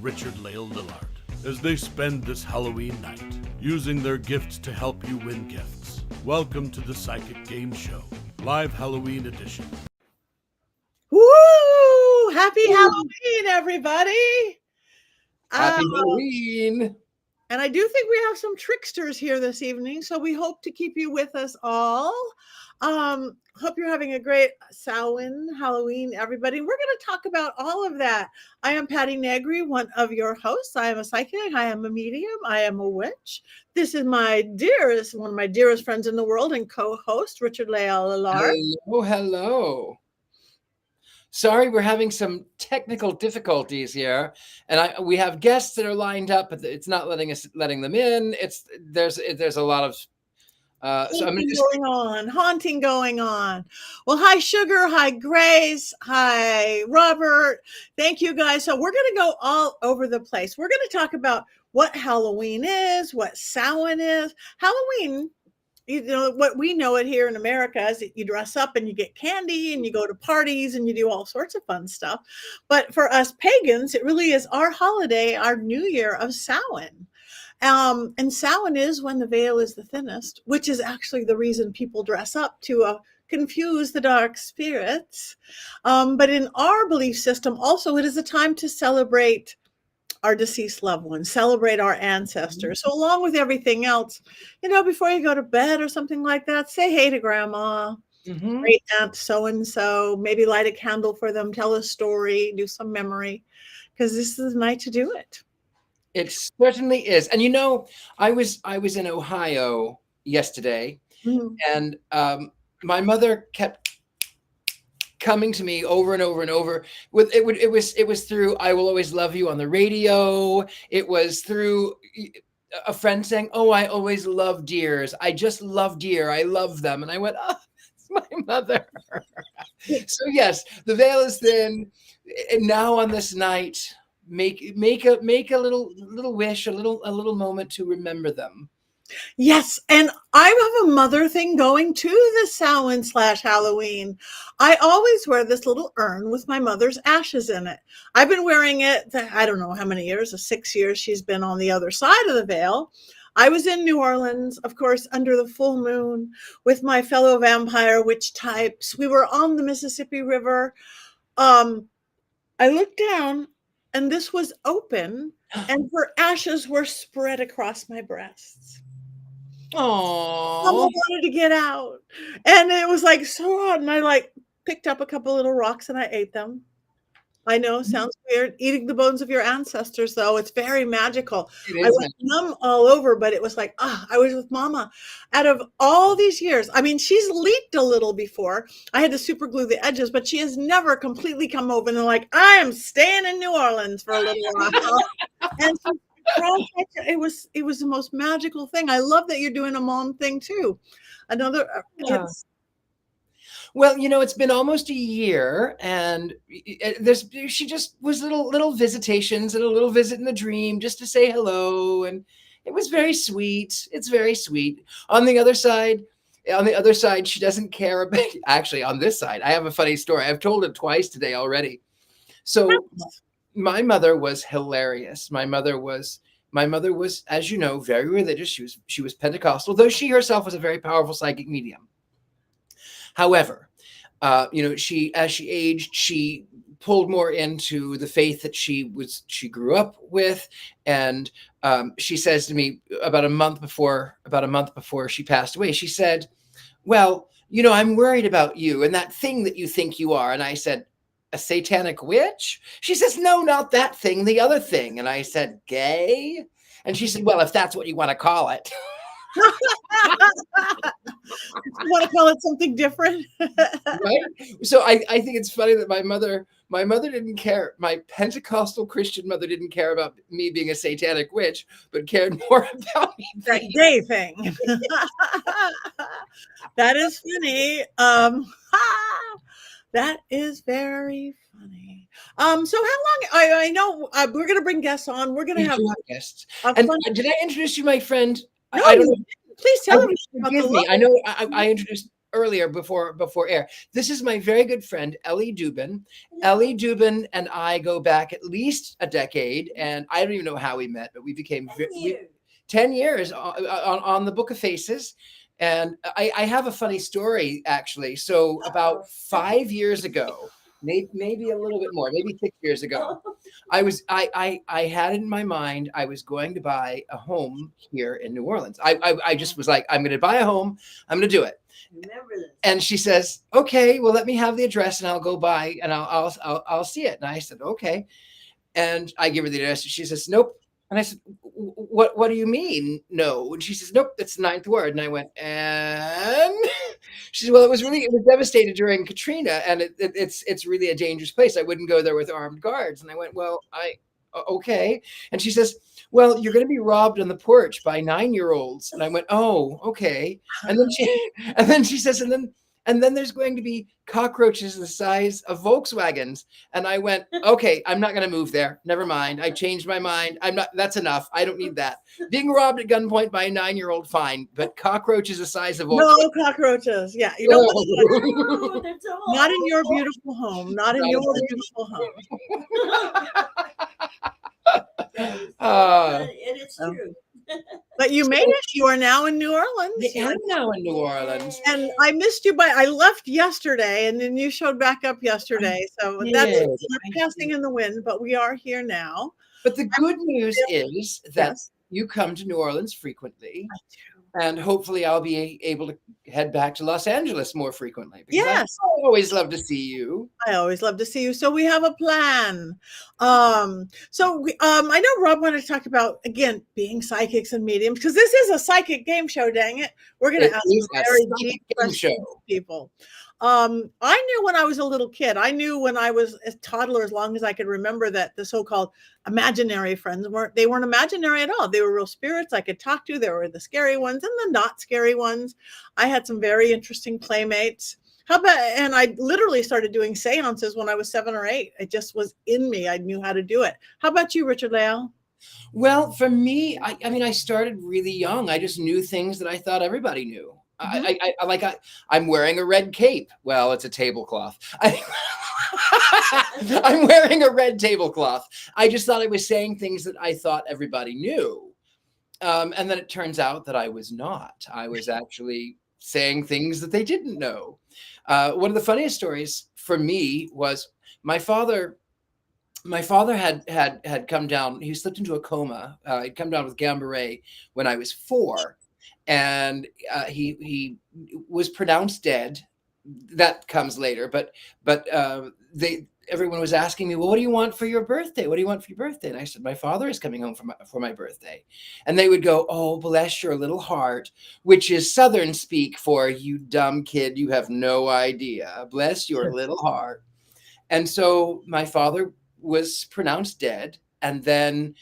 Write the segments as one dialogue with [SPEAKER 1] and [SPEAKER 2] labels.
[SPEAKER 1] Richard-Lael Lillard as they spend this Halloween night using their gifts to help you win gifts. Welcome to the Psychic Game Show, live Halloween edition.
[SPEAKER 2] Woo! Happy Halloween, everybody!
[SPEAKER 3] Happy Halloween!
[SPEAKER 2] And I do think we have some tricksters here this evening, so we hope to keep you with us all. Hope you're having a great Samhain Halloween, everybody. We're going to talk about all of that. I am Patti Negri, one of your hosts. I am a psychic. I am a medium. I am a witch. This is one of my dearest friends in the world and co-host, Richard-Lael Lillard.
[SPEAKER 3] Hello. Sorry, we're having some technical difficulties here, and we have guests that are lined up, but it's not letting them in. There's a lot of
[SPEAKER 2] haunting going on. Well, hi Sugar, hi Grace, hi Robert. Thank you guys. So we're going to go all over the place. We're going to talk about what Halloween is, what Samhain is. Halloween, you know, what we know it here in America is that you dress up and you get candy and you go to parties and you do all sorts of fun stuff. But for us pagans, it really is our holiday, our new year of Samhain. And Samhain is when the veil is the thinnest, which is actually the reason people dress up to confuse the dark spirits. But in our belief system, also, it is a time to celebrate our deceased loved ones, celebrate our ancestors. So along with everything else, you know, before you go to bed or something like that, say hey to grandma, great aunt so-and-so, maybe light a candle for them, tell a story, do some memory, because this is the night to do it.
[SPEAKER 3] It certainly is. And you know, I was in Ohio yesterday, and my mother kept coming to me over and over and over with it was through "I Will Always Love You" on the radio. It was through a friend saying, "Oh, I always love deers. I just love deer. I love them." And I went, "Oh, it's my mother." So yes, the veil is thin. And now on this night, make a little wish, a little moment to remember them.
[SPEAKER 2] Yes, and I have a mother thing going to the Samhain/Halloween. I always wear this little urn with my mother's ashes in it. I've been wearing it, I don't know how many years, 6 years she's been on the other side of the veil. I was in New Orleans, of course, under the full moon with my fellow vampire witch types. We were on the Mississippi River. I looked down and this was open and her ashes were spread across my breasts.
[SPEAKER 3] Oh,
[SPEAKER 2] Someone wanted to get out, and it was like so hot. And I picked up a couple little rocks and I ate them. I know, sounds weird. Eating the bones of your ancestors, though, it's very magical. I was numb all over, but it was like, I was with Mama. Out of all these years, I mean, she's leaked a little before. I had to super glue the edges, but she has never completely come over and I am staying in New Orleans for a little while. And it was the most magical thing. I love that you're doing a mom thing too.
[SPEAKER 3] Well, you know, it's been almost a year, and she just was little visitations and a little visit in the dream just to say hello, and it was very sweet. It's very sweet. On the other side, she doesn't care about. Actually, on this side, I have a funny story. I've told it twice today already. So. My mother was hilarious. My mother was, as you know, very religious. She was Pentecostal, though she herself was a very powerful psychic medium. However, you know, as she aged, she pulled more into the faith that she grew up with. And she says to me about a month before she passed away, she said, "Well, you know, I'm worried about you and that thing that you think you are." And I said, "A satanic witch?" She says, "No, not that thing, the other thing." And I said, "Gay?" And she said, "Well, if that's what you want to call it."
[SPEAKER 2] You want to call it something different?
[SPEAKER 3] Right? So I think it's funny that my mother didn't care. My Pentecostal Christian mother didn't care about me being a satanic witch, but cared more about me.
[SPEAKER 2] That gay thing. That is funny. That is very funny. So how long? I know we're going to bring guests on. We're going to have
[SPEAKER 3] guests. And did I introduce you, my friend?
[SPEAKER 2] No,
[SPEAKER 3] I don't know.
[SPEAKER 2] Please tell me.
[SPEAKER 3] Forgive me. I know I introduced earlier before air. This is my very good friend, Ellie Dubin. Ellie Dubin and I go back at least a decade, and I don't even know how we met, but we became 10 years on the Book of Faces. And I have a funny story, actually. So about 5 years ago, maybe a little bit more, maybe 6 years ago, I had in my mind, I was going to buy a home here in New Orleans. I just was like, I'm going to buy a home. I'm going to do it.
[SPEAKER 4] Remember this.
[SPEAKER 3] And she says, okay, well, let me have the address and I'll go by and I'll see it. And I said, okay. And I give her the address. She says, nope. And I said, what do you mean? No. And she says, nope, that's the 9th word. And I went, and she said, well, it was devastated during Katrina. And it's really a dangerous place. I wouldn't go there with armed guards. And I went, well, okay. And she says, well, you're going to be robbed on the porch by 9-year-olds. And I went, oh, okay. And then she says, and then there's going to be cockroaches the size of Volkswagens. And I went, okay, I'm not going to move there. Never mind. I changed my mind. That's enough. I don't need that. Being robbed at gunpoint by a 9-year-old, fine. But cockroaches the size of Volkswagens.
[SPEAKER 2] No cockroaches. Yeah. You don't want not in your beautiful home. Not in your beautiful home.
[SPEAKER 4] And it's true.
[SPEAKER 2] But you made it. You are now in New Orleans.
[SPEAKER 3] I am now in New Orleans.
[SPEAKER 2] And I missed you I left yesterday and then you showed back up yesterday. So that's we're passing in the wind, but we are here now.
[SPEAKER 3] But the good news is that you come to New Orleans frequently.
[SPEAKER 2] I do.
[SPEAKER 3] And hopefully I'll be able to head back to Los Angeles more frequently.
[SPEAKER 2] Yes.
[SPEAKER 3] I always love to see you.
[SPEAKER 2] I always love to see you. So we have a plan. I know Rob wanted to talk about, again, being psychics and mediums, because this is a psychic game show, dang it. We're going to ask very deep questions to people. I knew when I was a little kid, I knew when I was a toddler, as long as I could remember, that the so-called imaginary friends weren't imaginary at all. They were real spirits I could talk to. There were the scary ones and the not scary ones. I had some very interesting playmates. And I literally started doing seances when I was 7 or 8. It just was in me. I knew how to do it. How about you, Richard-Lael?
[SPEAKER 3] Well, for me, I mean, I started really young. I just knew things that I thought everybody knew. I'm wearing a red cape. Well, it's a tablecloth. I'm wearing a red tablecloth. I just thought I was saying things that I thought everybody knew. And then it turns out that I was not. I was actually saying things that they didn't know. One of the funniest stories for me was my father had come down. He slipped into a coma. He'd come down with Guillain-Barré when I was 4. And he was pronounced dead. That comes later, but everyone was asking me, well, what do you want for your birthday? What do you want for your birthday? And I said, my father is coming home for my birthday. And they would go, oh, bless your little heart, which is Southern speak for you dumb kid. You have no idea. Bless your little heart. And so my father was pronounced dead. And then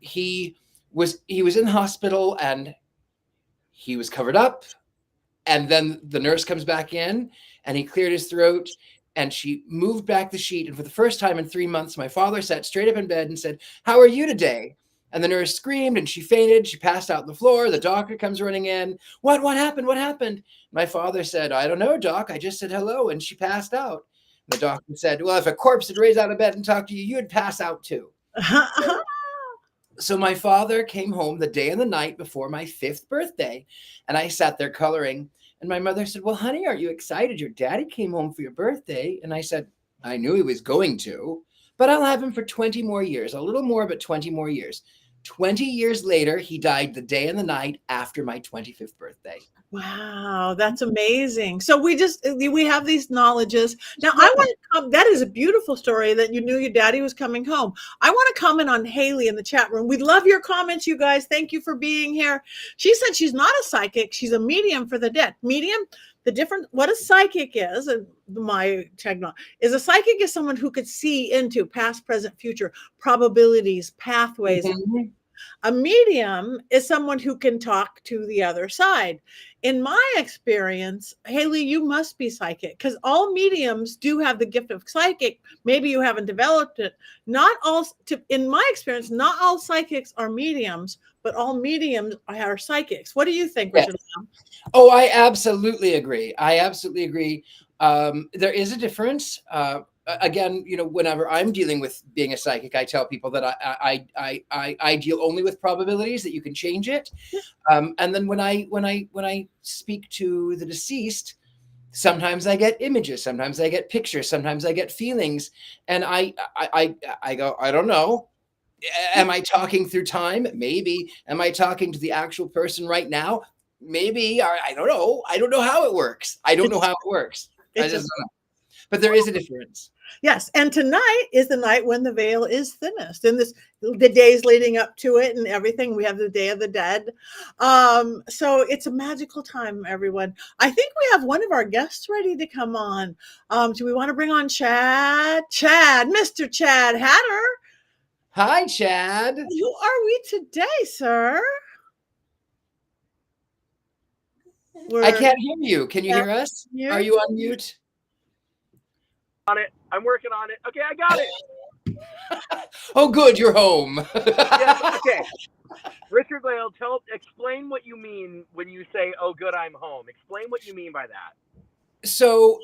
[SPEAKER 3] he was in the hospital and he was covered up, and then the nurse comes back in and he cleared his throat and she moved back the sheet. And for the first time in 3 months, my father sat straight up in bed and said, how are you today? And the nurse screamed and she fainted. She passed out on the floor. The doctor comes running in. What happened? What happened? My father said, I don't know, doc. I just said hello. And she passed out. And the doctor said, well, if a corpse had raised out of bed and talked to you, you'd pass out too. So my father came home the day and the night before my 5th birthday, and I sat there coloring. And my mother said, well, honey, aren't you excited? Your daddy came home for your birthday. And I said, I knew he was going to, but I'll have him for 20 more years, a little more, but 20 more years. 20 years later, he died the day and the night after my 25th birthday.
[SPEAKER 2] Wow, that's amazing. So we have these knowledges. Now I want to come, that is a beautiful story that you knew your daddy was coming home. I want to comment on Haley in the chat room. We love your comments, you guys. Thank you for being here. She said she's not a psychic. She's a medium for the dead. Medium, what a psychic is, and my technology is, a psychic is someone who could see into past, present, future probabilities, pathways.
[SPEAKER 3] Mm-hmm.
[SPEAKER 2] A medium is someone who can talk to the other side. In my experience, Haley, you must be psychic because all mediums do have the gift of psychic. Maybe you haven't developed it. Not all, in my experience, not all psychics are mediums, but all mediums are psychics. What do you think,
[SPEAKER 3] Yes.
[SPEAKER 2] Richard?
[SPEAKER 3] Oh, I absolutely agree. I absolutely agree. There is a difference. Again, you know, whenever I'm dealing with being a psychic, I tell people that I deal only with probabilities, that you can change it. And then when I speak to the deceased, sometimes I get images, sometimes I get pictures, sometimes I get feelings, and I go, I don't know. Am I talking through time? Maybe. Am I talking to the actual person right now? Maybe. I don't know. I don't know how it works. I just don't know. But there is a difference.
[SPEAKER 2] Yes, and tonight is the night when the veil is thinnest. And the days leading up to it and everything, we have the Day of the Dead. So it's a magical time, everyone. I think we have one of our guests ready to come on. Do we want to bring on Chad? Mr. Chad Hatter.
[SPEAKER 3] Hi, Chad.
[SPEAKER 2] Who are we today, sir?
[SPEAKER 3] I can't hear you. Can you hear us? Are you on mute?
[SPEAKER 5] On it. I'm working on it. Okay, I got it.
[SPEAKER 3] Oh, good. You're home.
[SPEAKER 5] Yeah, okay. Richard-Lael, explain what you mean when you say, "Oh, good, I'm home." Explain what you mean by that.
[SPEAKER 3] So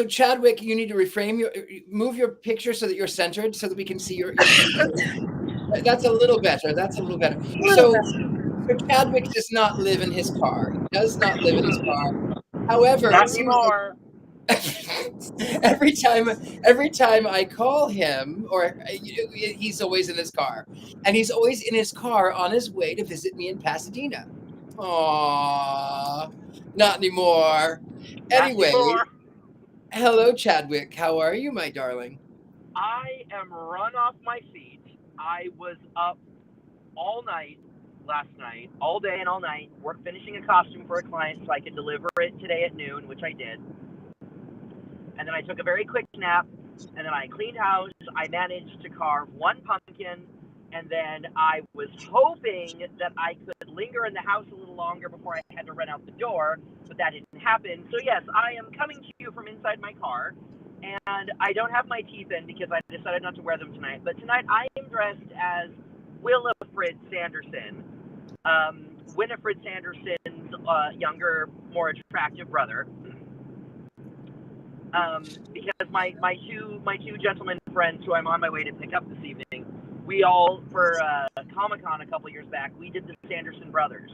[SPEAKER 3] Chadwick, you need to move your picture so that you're centered, so that we can see your. That's a little better. So Chadwick does not live in his car. He does not live in his car. However,
[SPEAKER 5] not anymore.
[SPEAKER 3] every time I call him, or he's always in his car, and he's always in his car on his way to visit me in Pasadena. Aww, not anymore. Anyway, hello, Chadwick. How are you, my darling?
[SPEAKER 5] I am run off my feet. I was up all night last night, all day and all night, finishing a costume for a client so I could deliver it today at noon, which I did. And then I took a very quick nap, and then I cleaned house. I managed to carve one pumpkin, and then I was hoping that I could linger in the house a little longer before I had to run out the door, but that didn't happen. So yes, I am coming to you from inside my car, and I don't have my teeth in because I decided not to wear them tonight. But tonight I am dressed as Winifred Sanderson, Winifred Sanderson's younger, more attractive brother. Because my two gentlemen friends who I'm on my way to pick up this evening, we all, for Comic-Con a couple years back, we did the Sanderson brothers.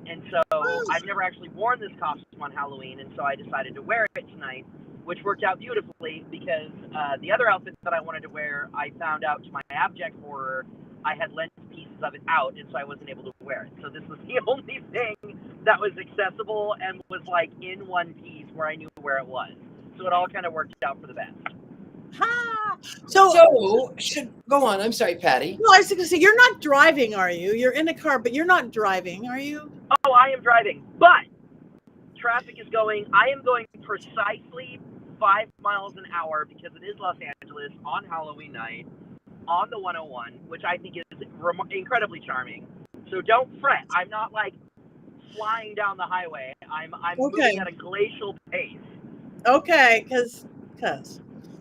[SPEAKER 5] And so I've never actually worn this costume on Halloween, and so I decided to wear it tonight, which worked out beautifully because the other outfit that I wanted to wear, I found out to my abject horror, I had lent pieces of it out, and so I wasn't able to wear it. So this was the only thing that was accessible and was like in one piece where I knew where it was. So it all kind of worked out for the best.
[SPEAKER 2] Ha!
[SPEAKER 3] So go on. I'm sorry, Patty.
[SPEAKER 2] No, I was going to say, you're not driving, are you? You're in a car, but you're not driving, are you?
[SPEAKER 5] Oh, I am driving, but traffic is going. I am going precisely 5 miles an hour because it is Los Angeles on Halloween night on the 101, which I think is incredibly charming. So don't fret. I'm not like flying down the highway. I'm moving at a glacial pace.
[SPEAKER 2] Okay, because.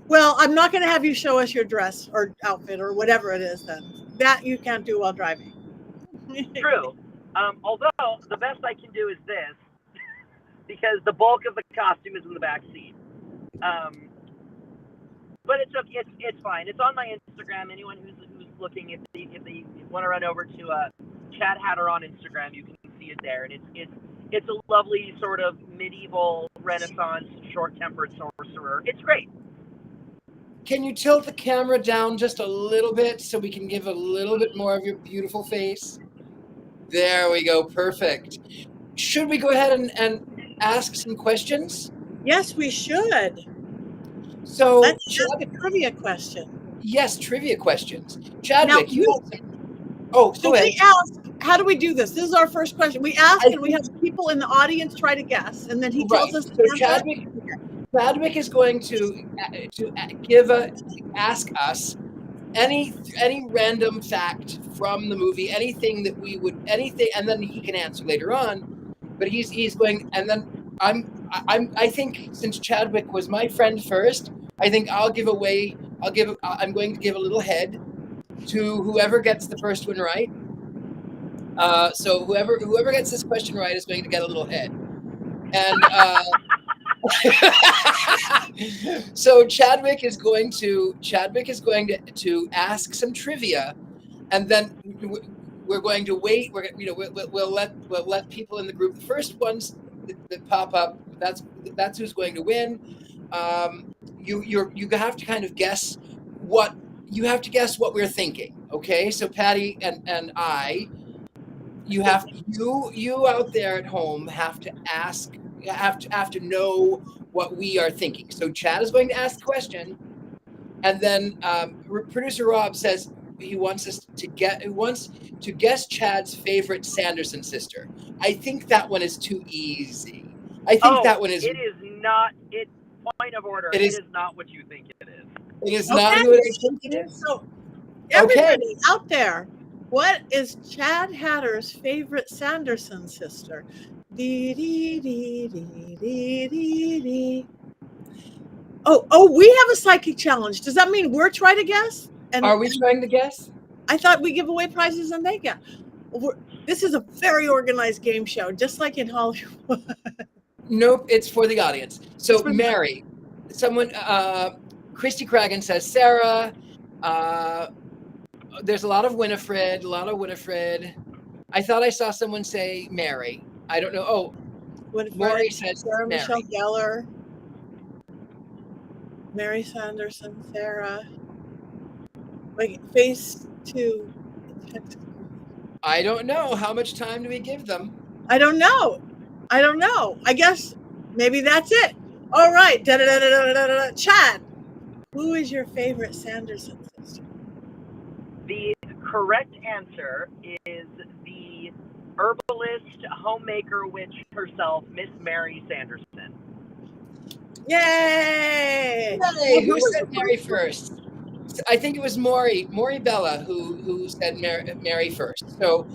[SPEAKER 2] Well, I'm not going to have you show us your dress or outfit or whatever it is then. That you can't do while driving.
[SPEAKER 5] True. Although the best I can do is this, because the bulk of the costume is in the back seat. But it's fine. It's on my Instagram. Anyone who's looking, if they want to run over to Chad Hatter on Instagram, you can see it there. And it's a lovely sort of medieval Renaissance short-tempered sorcerer. It's great.
[SPEAKER 3] Can you tilt the camera down just a little bit so we can give a little bit more of your beautiful face? There we go. Perfect. Should we go ahead and ask some questions?
[SPEAKER 2] Yes, we should.
[SPEAKER 3] So
[SPEAKER 2] let's ask a trivia question.
[SPEAKER 3] Yes, trivia questions. Chadwick,
[SPEAKER 2] go
[SPEAKER 3] ahead.
[SPEAKER 2] We ask, how do we do this? This is our first question. We ask, and we have people in the audience try to guess, and then he tells us.
[SPEAKER 3] So Chadwick is going to ask us any random fact from the movie, anything, and then he can answer later on. But he's going, and then I think since Chadwick was my friend first, I think I'm going to give a little head to whoever gets the first one right. So whoever gets this question right is going to get a little head. And so Chadwick is going to ask some trivia, and then we're going to wait. We'll let people in the group. The first ones that pop up, that's who's going to win. You have to kind of guess what we're thinking. Okay, so Patti and I, you out there at home have to know what we are thinking. So Chad is going to ask the question, and then producer Rob says he wants to guess Chad's favorite Sanderson sister. I think that one is too easy. I think that one is.
[SPEAKER 5] It is not. It point of order. It is not what you think it is.
[SPEAKER 3] It is not what I think it is.
[SPEAKER 2] So everybody out there, what is Chad Hatter's favorite Sanderson sister? Dee, dee, dee, dee, dee, dee, dee. Oh, we have a psychic challenge. Does that mean we're trying to guess? And
[SPEAKER 3] are we trying to guess?
[SPEAKER 2] I thought we give away prizes and they get. This is a very organized game show, just like in Hollywood.
[SPEAKER 3] Nope, it's for the audience. So Mary, someone, Christy Cragen says Sarah. There's a lot of Winifred. I thought I saw someone say Mary. I don't know. Oh, Maury says
[SPEAKER 2] Sarah
[SPEAKER 3] Mary.
[SPEAKER 2] Michelle Gellar, Mary Sanderson, Sarah. Wait, phase 2.
[SPEAKER 3] I don't know. How much time do we give them?
[SPEAKER 2] I don't know. I guess maybe that's it. All right. Chad, who is your favorite Sanderson sister?
[SPEAKER 5] The correct answer is the herbalist, homemaker witch herself, Miss Mary Sanderson.
[SPEAKER 2] Yay!
[SPEAKER 3] Hey, who said Mary first? I think it was Maury Bella who said Mary first. So,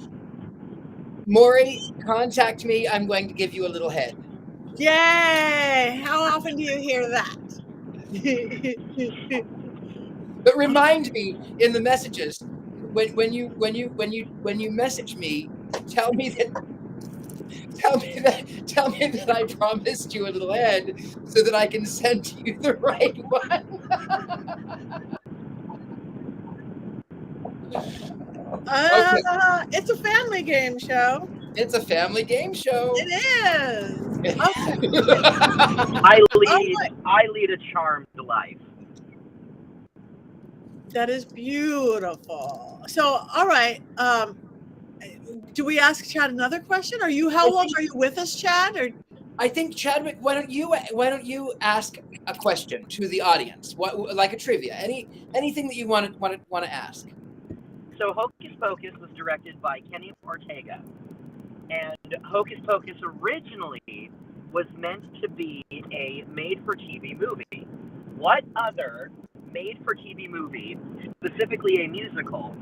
[SPEAKER 3] Maury, contact me. I'm going to give you a little head.
[SPEAKER 2] Yay! How often do you hear that?
[SPEAKER 3] But remind me in the messages when you message me, tell me that I promised you a little head so that I can send you the right one.
[SPEAKER 2] It's a family game show.
[SPEAKER 3] It's a family game show.
[SPEAKER 2] It is. Okay.
[SPEAKER 5] I lead a charmed life.
[SPEAKER 2] That is beautiful. So, all right. Do we ask Chad another question? How long are you with us, Chad? Or
[SPEAKER 3] I think Chadwick, why don't you ask a question to the audience? What, like a trivia? Anything that you want to ask?
[SPEAKER 5] So Hocus Pocus was directed by Kenny Ortega, and Hocus Pocus originally was meant to be a made-for-TV movie. What other made-for-TV movie, specifically a musical,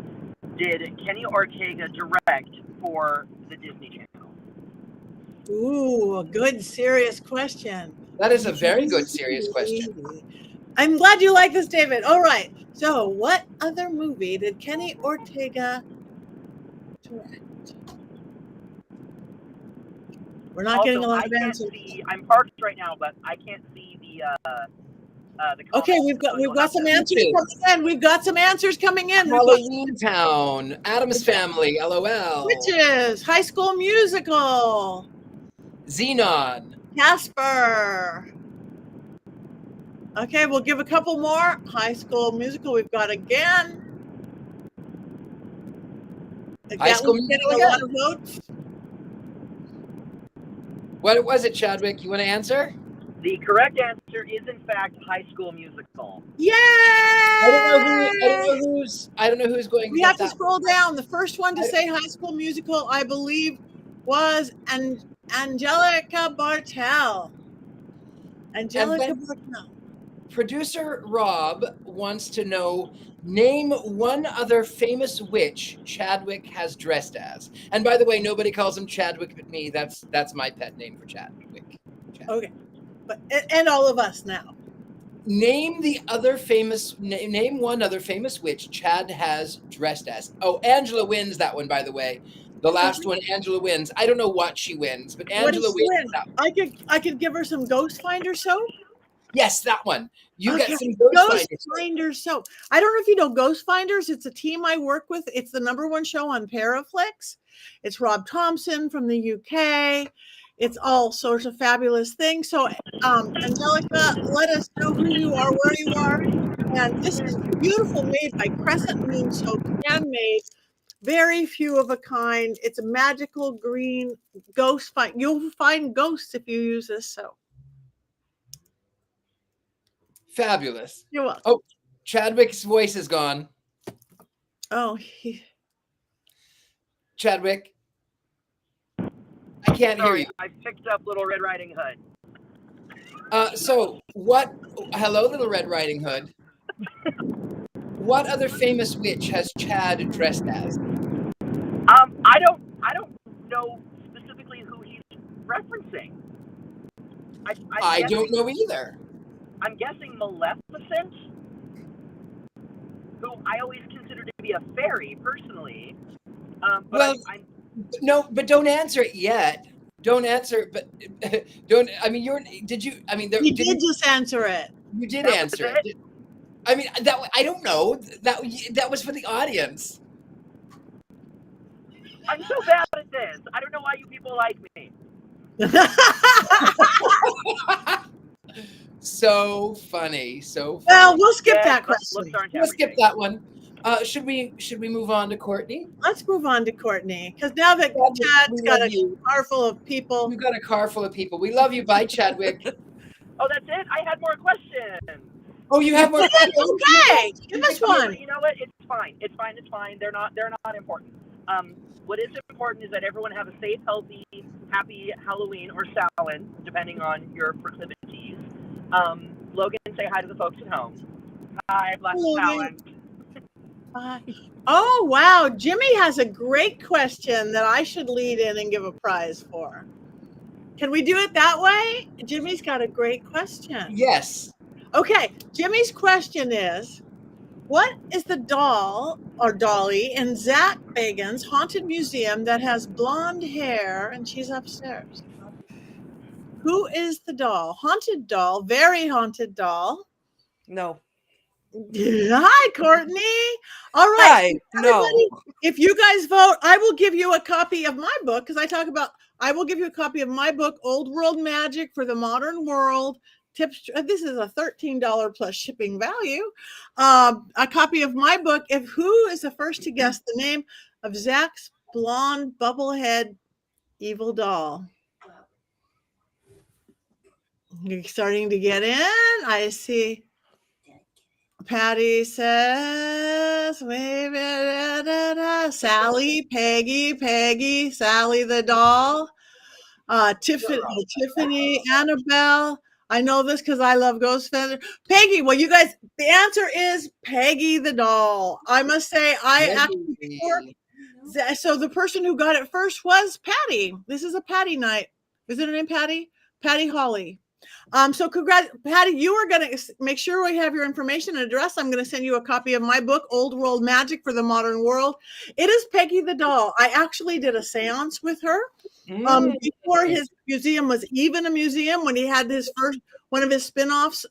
[SPEAKER 5] did Kenny Ortega direct for the Disney Channel?
[SPEAKER 2] ooh, a good, serious question.
[SPEAKER 3] That is a very good, serious question.
[SPEAKER 2] I'm glad you like this, David. All right. So, what other movie did Kenny Ortega direct? We're not getting a lot of answers.
[SPEAKER 5] I'm parked right now, but I can't see the
[SPEAKER 2] Okay, we've got some answers coming in. We've got some answers coming in.
[SPEAKER 3] Halloween Town, Addams Family, LOL.
[SPEAKER 2] Witches, High School Musical,
[SPEAKER 3] Xenon,
[SPEAKER 2] Casper. Okay, we'll give a couple more. High School Musical, we've got again.
[SPEAKER 3] High School Musical,
[SPEAKER 2] a lot of votes.
[SPEAKER 3] What was it, Chadwick? You want to answer?
[SPEAKER 5] The correct answer is, in fact, High School Musical.
[SPEAKER 2] Yay!
[SPEAKER 3] I don't know who's going.
[SPEAKER 2] We have to scroll down. The first one to say High School Musical, I believe, was Angelica Bartel. Angelica Bartel.
[SPEAKER 3] producer Rob wants to know, name one other famous witch Chadwick has dressed as. And by the way, nobody calls him Chadwick but me. That's my pet name for Chadwick.
[SPEAKER 2] Okay, but and all of us now.
[SPEAKER 3] Name one other famous witch Chad has dressed as. Oh, Angela wins that one, by the way. The last one, Angela wins. I don't know what she wins, but Angela wins that one.
[SPEAKER 2] I could give her some Ghost Finder soap.
[SPEAKER 3] Yes, that one. You
[SPEAKER 2] Okay.
[SPEAKER 3] get some
[SPEAKER 2] Ghost Finder soap. I don't know if you know Ghost Finders. It's a team I work with. It's the #1 show on Paraflix. It's Rob Thompson from the UK. It's all sorts of fabulous things. So, Angelica, let us know who you are, where you are. And this is beautiful, made by Crescent Moon Soap, handmade, very few of a kind. It's a magical green ghost find. You'll find ghosts if you use this soap.
[SPEAKER 3] Fabulous.
[SPEAKER 2] You're welcome.
[SPEAKER 3] Oh, Chadwick's voice is gone.
[SPEAKER 2] Oh,
[SPEAKER 3] Chadwick, I can't hear you.
[SPEAKER 5] I picked up Little Red Riding Hood.
[SPEAKER 3] Hello, Little Red Riding Hood. What other famous witch has Chad dressed as?
[SPEAKER 5] I don't know specifically who he's referencing.
[SPEAKER 3] I don't know either.
[SPEAKER 5] I'm guessing Maleficent, who I always consider to be a fairy personally. But
[SPEAKER 3] no, but don't answer it yet. Don't answer it, but don't. I mean, you did
[SPEAKER 2] just answer it.
[SPEAKER 3] You did answer it. I mean, I don't know. That was for the audience.
[SPEAKER 5] I'm so bad at this. I don't know why you people like me.
[SPEAKER 3] So funny.
[SPEAKER 2] Well, we'll skip that question.
[SPEAKER 3] We'll skip that one. Should we move on to Courtney?
[SPEAKER 2] Let's move on to Courtney, because now that Chad's got a car full of people.
[SPEAKER 3] We've got a car full of people. We love you. Bye, Chadwick.
[SPEAKER 5] Oh, that's it? I had more questions.
[SPEAKER 3] Oh, you have more questions?
[SPEAKER 2] Okay. Give us one.
[SPEAKER 5] You know what? It's fine. They're not important. What is important is that everyone have a safe, healthy, happy Halloween or Samhain, depending on your proclivities. Logan, say hi to the folks at home. Hi, bless Samhain.
[SPEAKER 2] Oh, wow. Jimmy has a great question that I should lead in and give a prize for. Can we do it that way? Jimmy's got a great question.
[SPEAKER 3] Yes.
[SPEAKER 2] Okay. Jimmy's question is, what is the doll or dolly in Zach Bagans' haunted museum that has blonde hair and she's upstairs? Who is the doll? Haunted doll, very haunted doll.
[SPEAKER 6] No.
[SPEAKER 2] Hi, Courtney. All right.
[SPEAKER 6] Hi. No.
[SPEAKER 2] If you guys vote, I will give you a copy of my book, because I will give you a copy of my book, Old World Magic for the Modern World. Tips. This is a $13 plus shipping value. A copy of my book. If who is the first to guess the name of Zach's blonde bubblehead evil doll? You're starting to get in. I see. Patty says, Sally, Peggy, Sally the doll, Tiffany, Annabelle. I know this because I love Ghost Feather. Peggy, well, you guys, the answer is Peggy the doll. I must say, so the person who got it first was Patty. This is a Patty night. Is it her name Patty? Patty Holly. So congrats, Patty, you are going to make sure we have your information and address. I'm going to send you a copy of my book, Old World Magic for the Modern World. It is Peggy the doll. I actually did a seance with her before his museum was even a museum, when he had one of his spinoffs.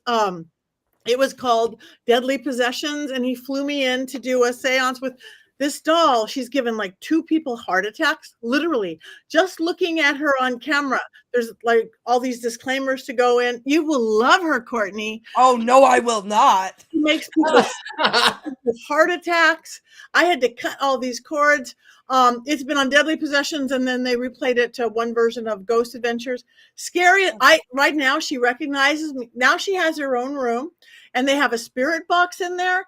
[SPEAKER 2] It was called Deadly Possessions, and he flew me in to do a seance with this doll. She's given like 2 people heart attacks, literally, just looking at her on camera. There's like all these disclaimers to go in. You will love her, Courtney.
[SPEAKER 6] Oh, no, I will not.
[SPEAKER 2] She makes people with heart attacks. I had to cut all these cords. It's been on Deadly Possessions, and then they replayed it to one version of Ghost Adventures. Scary. Right now she recognizes me. Now she has her own room, and they have a spirit box in there.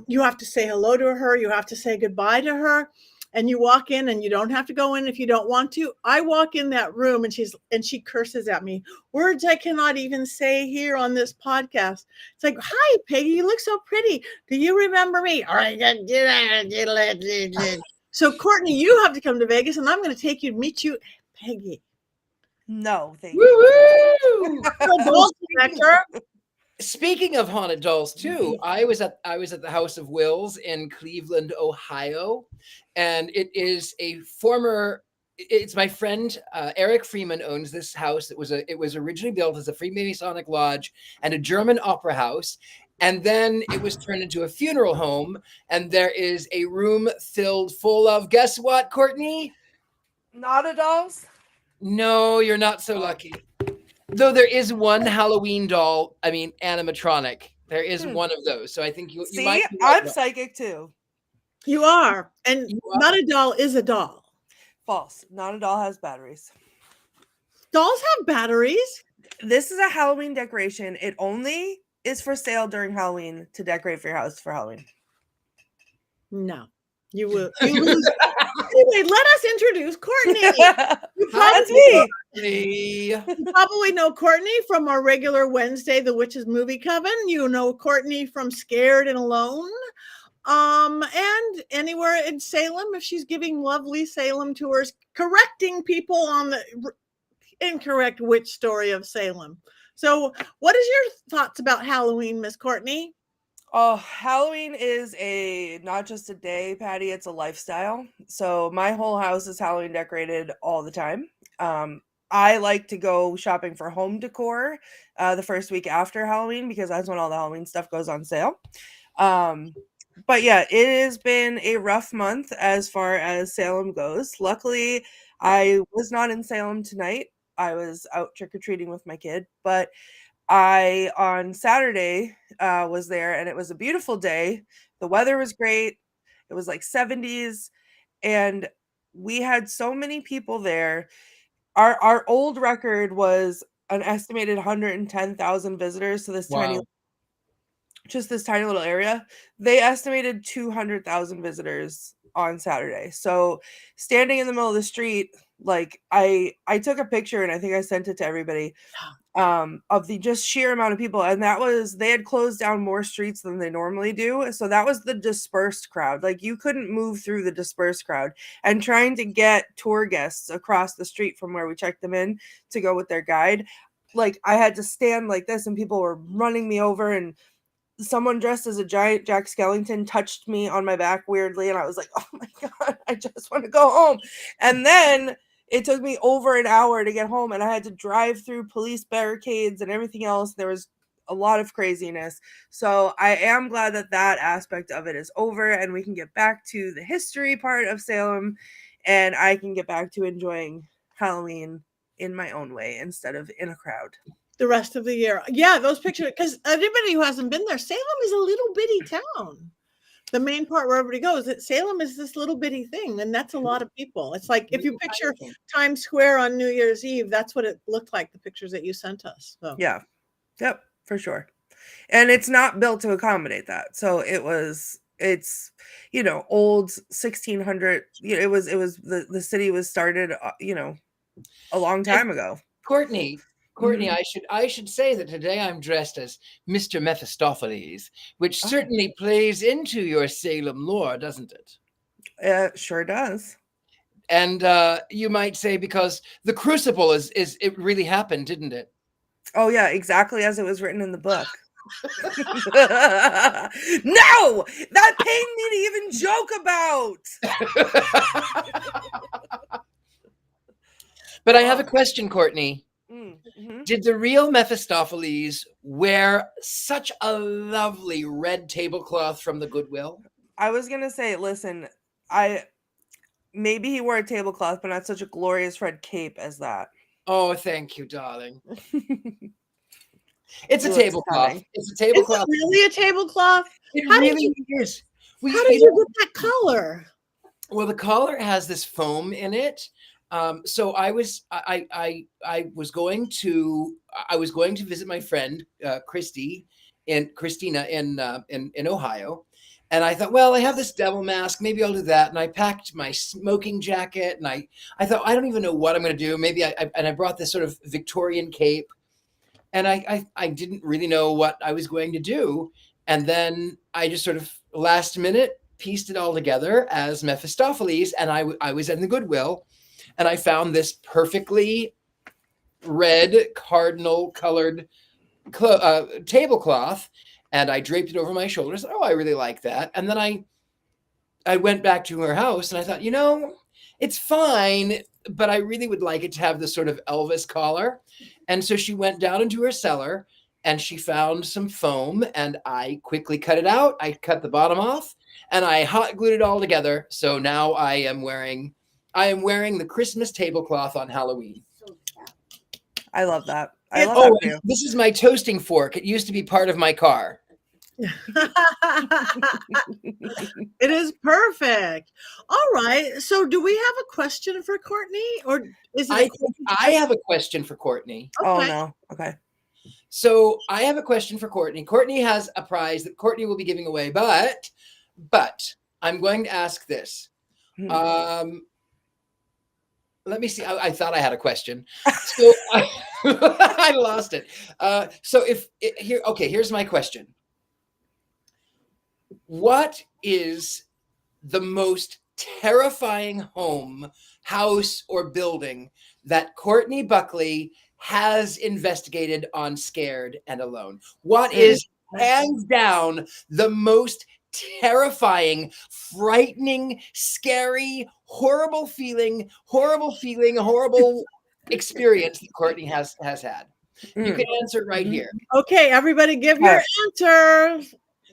[SPEAKER 2] You have to say hello to her. You have to say goodbye to her. and you walk in and you don't have to go in if you don't want to. I walk in that room and she curses at me. Words I cannot even say here on this podcast. It's like, hi, Peggy, you look so pretty. Do you remember me? All right. So Courtney, you have to come to Vegas and I'm going to take you to meet you, Peggy.
[SPEAKER 6] No, thank you.
[SPEAKER 3] Woo-hoo! Speaking of haunted dolls too, I was at the House of Wills in Cleveland, Ohio, and it's my friend Eric Freeman owns this house. It was originally built as a Freemasonic lodge and a German opera house, and then it was turned into a funeral home. And there is a room filled full of, guess what, Courtney?
[SPEAKER 6] Not a dolls.
[SPEAKER 3] No, you're not so lucky. Though there is one Halloween doll, animatronic. There is one of those. So I think you
[SPEAKER 6] See,
[SPEAKER 3] might.
[SPEAKER 6] I'm psychic too.
[SPEAKER 2] You are. And not a doll is a doll.
[SPEAKER 6] False. Not a doll has batteries.
[SPEAKER 2] Dolls have batteries.
[SPEAKER 6] This is a Halloween decoration. It only is for sale during Halloween to decorate for your house for Halloween.
[SPEAKER 2] No. You will. Anyway, let us introduce Courtney.
[SPEAKER 6] That's me.
[SPEAKER 2] You probably know Courtney from our regular Wednesday, The Witches Movie Coven. You know Courtney from Scared and Alone. And anywhere in Salem, if she's giving lovely Salem tours, correcting people on the incorrect witch story of Salem. So what is your thoughts about Halloween, Miss Courtney?
[SPEAKER 6] Oh, Halloween is not just a day, Patty, it's a lifestyle. So my whole house is Halloween decorated all the time. I like to go shopping for home decor the first week after Halloween because that's when all the Halloween stuff goes on sale. But yeah, it has been a rough month as far as Salem goes. Luckily, I was not in Salem tonight. I was out trick-or-treating with my kid, but I, on Saturday, was there, and it was a beautiful day. The weather was great. It was like 70s, and we had so many people there. Our old record was an estimated 110,000 visitors to this this tiny little area. They estimated 200,000 visitors on Saturday. So standing in the middle of the street, like I took a picture and I think I sent it to everybody of the just sheer amount of people. And they had closed down more streets than they normally do. So that was the dispersed crowd. Like you couldn't move through the dispersed crowd, and trying to get tour guests across the street from where we checked them in to go with their guide. Like I had to stand like this and people were running me over, and someone dressed as a giant Jack Skellington touched me on my back weirdly. And I was like, oh my God, I just want to go home. And then it took me over an hour to get home, and I had to drive through police barricades and everything else. There was a lot of craziness. So I am glad that aspect of it is over and we can get back to the history part of Salem, and I can get back to enjoying Halloween in my own way instead of in a crowd.
[SPEAKER 2] The rest of the year. Yeah, those pictures, because anybody who hasn't been there, Salem is a little bitty town. The main part where everybody goes, Salem is this little bitty thing, and that's a lot of people. It's like if you picture Times Square on New Year's Eve, that's what it looked like, the pictures that you sent us. So.
[SPEAKER 6] Yeah. Yep, for sure. And it's not built to accommodate that. So it's old 1600, it was the city was started, a long time ago.
[SPEAKER 3] Courtney, I should say that today I'm dressed as Mr. Mephistopheles, which certainly plays into your Salem lore, doesn't it?
[SPEAKER 6] It sure does.
[SPEAKER 3] And you might say because the crucible is it really happened, didn't it?
[SPEAKER 6] Oh yeah, exactly as it was written in the book. No, that pained me to even joke about.
[SPEAKER 3] But I have a question, Courtney.
[SPEAKER 6] Mm-hmm.
[SPEAKER 3] Did the real Mephistopheles wear such a lovely red tablecloth from the Goodwill?
[SPEAKER 6] I was gonna say, listen, maybe he wore a tablecloth, but not such a glorious red cape as that.
[SPEAKER 3] Oh, thank you, darling. It's a tablecloth. It's a tablecloth.
[SPEAKER 2] Is it really a tablecloth?
[SPEAKER 3] It really is.
[SPEAKER 2] How did you get that collar?
[SPEAKER 3] Well, the collar has this foam in it. So I was going to visit my friend Christina in Ohio, And I thought, well, I have this devil mask. Maybe I'll do that. And I packed my smoking jacket. And I thought, I don't even know what I'm going to do. Maybe I brought this sort of Victorian cape. And I didn't really know what I was going to do. And then I just sort of last minute pieced it all together as Mephistopheles. And I was in the Goodwill. And I found this perfectly red cardinal colored tablecloth. And I draped it over my shoulders. Oh, I really like that. And then I went back to her house and I thought, it's fine, but I really would like it to have this sort of Elvis collar. And so she went down into her cellar and she found some foam and I quickly cut it out. I cut the bottom off and I hot glued it all together. So now I am wearing the Christmas tablecloth on Halloween.
[SPEAKER 6] I love that. I love that too.
[SPEAKER 3] This is my toasting fork. It used to be part of my car.
[SPEAKER 2] It is perfect. All right. So do we have a question for Courtney, or is it?
[SPEAKER 3] I have a question for Courtney.
[SPEAKER 2] Okay.
[SPEAKER 6] Oh no. Okay.
[SPEAKER 3] So I have a question for Courtney. Courtney has a prize that Courtney will be giving away, but I'm going to ask this. Let me see. I thought I had a question. So I lost it. So here's my question. What is the most terrifying home, house, or building that Courtney Buckley has investigated on Scared and Alone? What is hands down the most terrifying, frightening, scary, horrible experience that Courtney has had? You can answer right here.
[SPEAKER 2] Okay, everybody give your answer.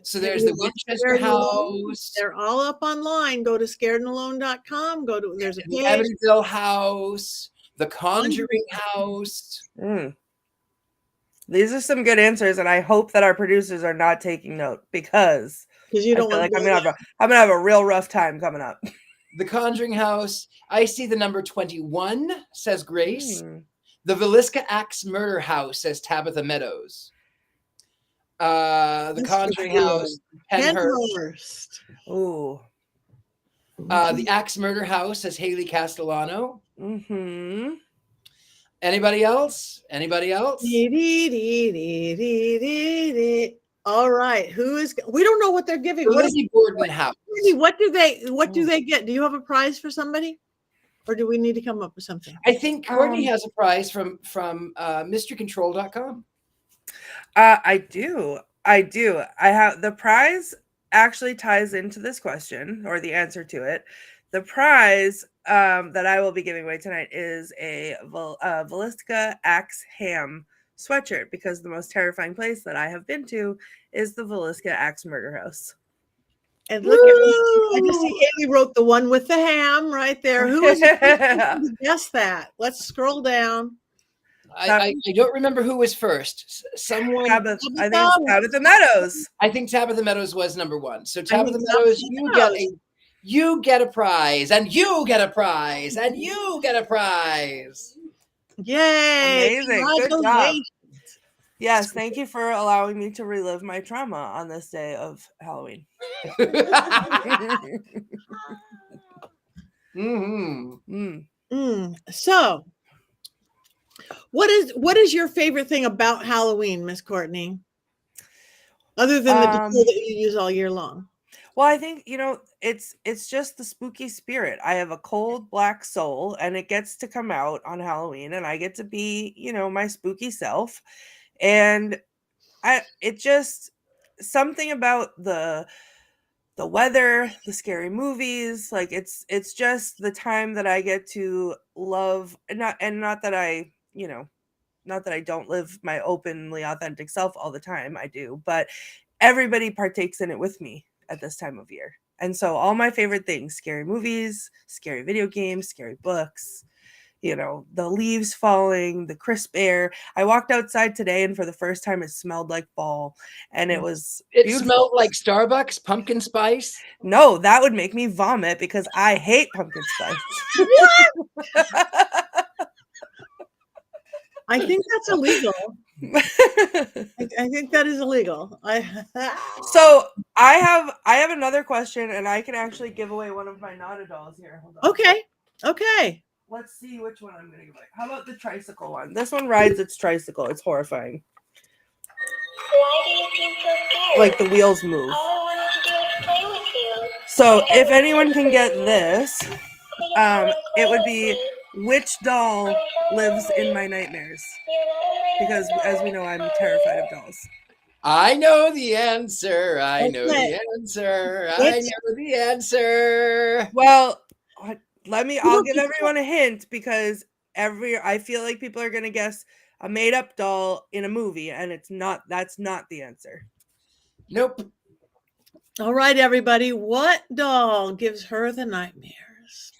[SPEAKER 3] So there's the Winchester House.
[SPEAKER 2] They're all up online. Go to scaredandalone.com. There's a page.
[SPEAKER 3] The Evansville House, the Conjuring House.
[SPEAKER 6] These are some good answers, and I hope that our producers are not taking note because
[SPEAKER 2] you don't
[SPEAKER 6] I'm gonna have a real rough time coming up.
[SPEAKER 3] The Conjuring House. I see the number 21, says Grace. The Villisca Axe Murder House, says Tabitha Meadows. The Conjuring House, Penhurst.
[SPEAKER 6] Ooh.
[SPEAKER 3] The Axe Murder House, says Haley Castellano. Anybody else?
[SPEAKER 2] All right. We don't know what they're giving.
[SPEAKER 3] The Lizzie Borden House.
[SPEAKER 2] What do they get? Do you have a prize for somebody? Or do we need to come up with something?
[SPEAKER 3] I think Courtney has a prize from mysterycontrol.com.
[SPEAKER 6] I do. I have the prize actually ties into this question or the answer to it. The prize that I will be giving away tonight is a Villisca Axe Ham sweatshirt because the most terrifying place that I have been to is the Villisca Axe Murder House.
[SPEAKER 2] And look at I just see Haley wrote the one with the ham right there. Who is guess that? Let's scroll down.
[SPEAKER 3] I don't remember who was first. Someone.
[SPEAKER 6] I think it's Tabitha Meadows.
[SPEAKER 3] I think Tabitha Meadows was number one. So Tabitha Meadows, you get a prize, and you get a prize, and you get a prize.
[SPEAKER 2] Yay!
[SPEAKER 6] Amazing! Good job. Yes, thank you for allowing me to relive my trauma on this day of Halloween.
[SPEAKER 2] So, what is your favorite thing about Halloween, Miss Courtney? Other than the decor that you use all year long.
[SPEAKER 6] Well, I think, it's just the spooky spirit. I have a cold black soul and it gets to come out on Halloween and I get to be, my spooky self. And it just something about the weather, the scary movies, like it's just the time that I get to love not that I don't live my openly authentic self all the time. I do, but everybody partakes in it with me at this time of year. And so all my favorite things, scary movies, scary video games, scary books, the leaves falling, the crisp air. I walked outside today and for the first time it smelled like fall and it was beautiful.
[SPEAKER 3] Smelled like Starbucks pumpkin spice.
[SPEAKER 6] No, that would make me vomit because I hate pumpkin spice.
[SPEAKER 2] I think that's illegal. I think that is illegal.
[SPEAKER 6] So I have another question, and I can actually give away one of my Nada dolls here. Hold on.
[SPEAKER 2] Okay.
[SPEAKER 6] Let's see which one I'm gonna give away. How about the tricycle one? This one rides its tricycle. It's horrifying.
[SPEAKER 7] Why do you seem so scared?
[SPEAKER 6] Like the wheels move.
[SPEAKER 7] All I wanted to do was play with you.
[SPEAKER 6] So if anyone can get this, it would be which doll lives in my nightmares? Because as we know, I'm terrified of dolls.
[SPEAKER 3] I know the answer. I know
[SPEAKER 2] Okay.
[SPEAKER 3] the answer. I know the answer.
[SPEAKER 6] Well, I'll give everyone a hint because I feel like people are gonna guess a made-up doll in a movie, and that's not the answer.
[SPEAKER 3] Nope.
[SPEAKER 2] All right, everybody. What doll gives her the nightmares?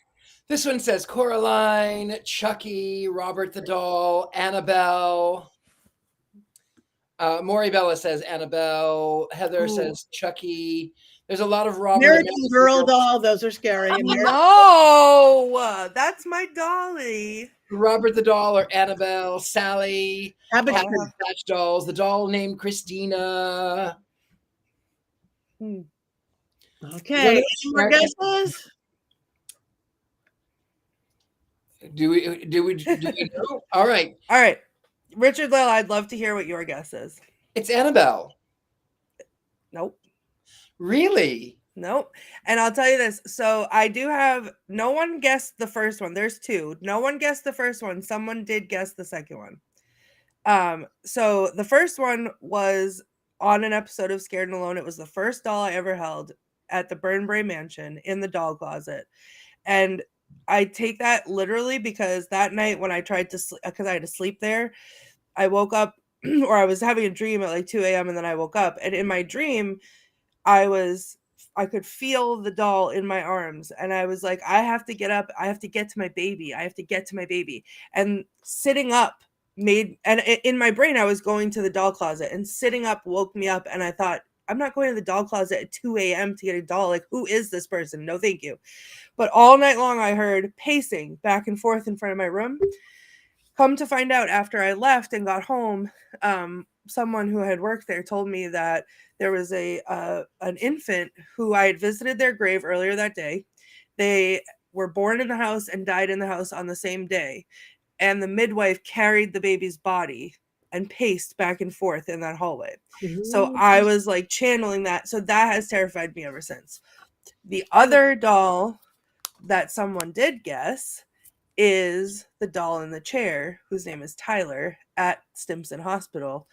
[SPEAKER 3] This one says Coraline, Chucky, Robert the doll, Annabelle. Moribella says Annabelle. Heather says Chucky. There's a lot of Robert.
[SPEAKER 2] American Girl doll. Those are scary.
[SPEAKER 6] No, that's my dolly.
[SPEAKER 3] Robert the doll or Annabelle, Sally,
[SPEAKER 2] Cabbage
[SPEAKER 3] Cabbage Patch dolls, the doll named Christina.
[SPEAKER 2] Okay. Any more guesses?
[SPEAKER 3] Do we know? All right.
[SPEAKER 6] All right. Richard-Lael, I'd love to hear what your guess is.
[SPEAKER 3] It's Annabelle.
[SPEAKER 6] Nope.
[SPEAKER 3] Really?
[SPEAKER 6] Nope. And I'll tell you this. So I do have no one guessed the first one. There's two. No one guessed the first one. Someone did guess the second one. So the first one was on an episode of Scared and Alone. It was the first doll I ever held at the Burnbrae Mansion in the doll closet. And I take that literally because that night when I tried to sleep, because I had to sleep there, I woke up or I was having a dream at like 2 a.m. and then I woke up. And in my dream, I could feel the doll in my arms. And I was like, I have to get up. I have to get to my baby. I have to get to my baby. And sitting up in my brain, I was going to the doll closet, and sitting up woke me up. And I thought, I'm not going to the doll closet at 2 a.m. to get a doll. Like, who is this person? No, thank you. But all night long, I heard pacing back and forth in front of my room. Come to find out, after I left and got home, someone who had worked there told me that there was an infant who I had visited their grave earlier that day. They were born in the house and died in the house on the same day. And the midwife carried the baby's body and paced back and forth in that hallway. So I was like channeling that. So that has terrified me ever since. The other doll that someone did guess is the doll in the chair, whose name is Tyler, at Stimson Hospital,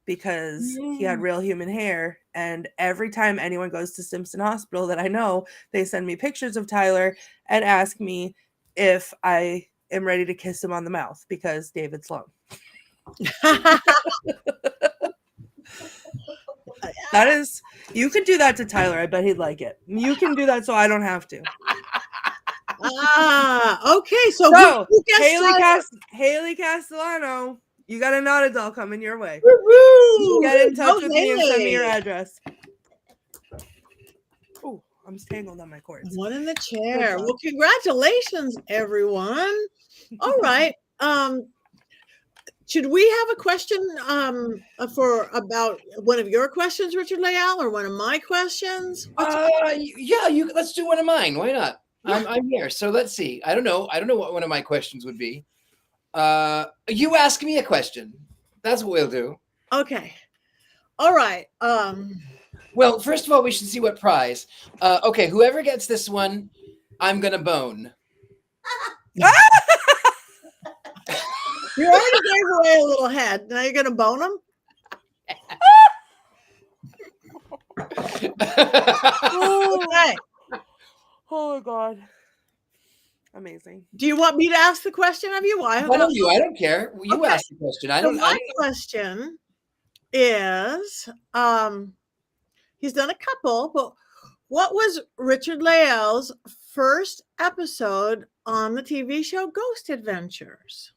[SPEAKER 6] because he had real human hair. And every time anyone goes to Stimson Hospital that I know, they send me pictures of Tyler and ask me if I am ready to kiss him on the mouth because David's long. That is, you could do that to Tyler. I bet he'd like it. You can do that so I don't have to.
[SPEAKER 2] Okay. So
[SPEAKER 6] Haley Castellano, you got a Nada doll coming your way.
[SPEAKER 2] Woo-hoo!
[SPEAKER 6] Get in touch with me and send me your address. Oh, I'm tangled on my cords.
[SPEAKER 2] One in the chair. Well, congratulations, everyone. All right. Should we have a question about one of your questions, Richard-Lael, or one of my questions?
[SPEAKER 3] Let's do one of mine. Why not? I'm here. So let's see. I don't know what one of my questions would be. You ask me a question. That's what we'll do.
[SPEAKER 2] Okay. All right.
[SPEAKER 3] Well, first of all, we should see what prize. Okay, whoever gets this one, I'm gonna bone.
[SPEAKER 2] You already gave away a little head. Now you're gonna bone him? Okay.
[SPEAKER 6] Oh my God. Amazing.
[SPEAKER 2] Do you want me to ask the question of you?
[SPEAKER 3] I don't care. You
[SPEAKER 2] Okay.
[SPEAKER 3] ask the question.
[SPEAKER 2] My question is, he's done a couple, but what was Richard-Lael's first episode on the TV show Ghost Adventures?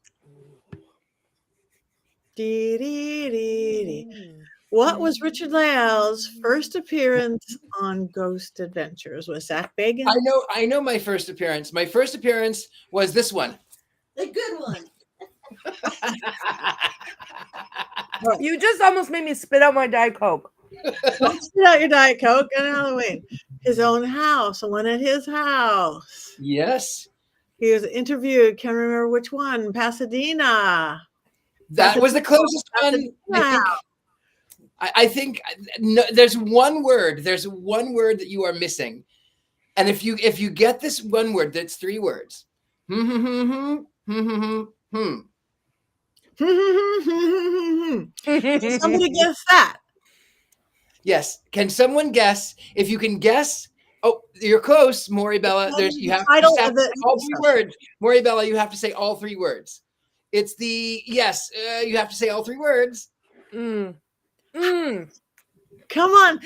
[SPEAKER 2] What was Richard-Lael's first appearance on Ghost Adventures? Was Zach Bagans?
[SPEAKER 3] I know my first appearance. My first appearance was this one.
[SPEAKER 4] The good one.
[SPEAKER 6] You just almost made me spit out my Diet Coke.
[SPEAKER 2] Don't spit out your Diet Coke on Halloween. His own house. I went at his house.
[SPEAKER 3] Yes.
[SPEAKER 2] He was interviewed. Can't remember which one. Pasadena.
[SPEAKER 3] That was the closest one. I think no, there's one word. There's one word that you are missing. And if you get this one word, that's 3 words.
[SPEAKER 2] Can somebody guess that?
[SPEAKER 3] Yes. Can someone guess? If you can guess, oh, you're close, Moribella. You have to say all 3 words. Moribella, you have to say all 3 words. It's the yes. You have to say all 3 words.
[SPEAKER 2] Come on.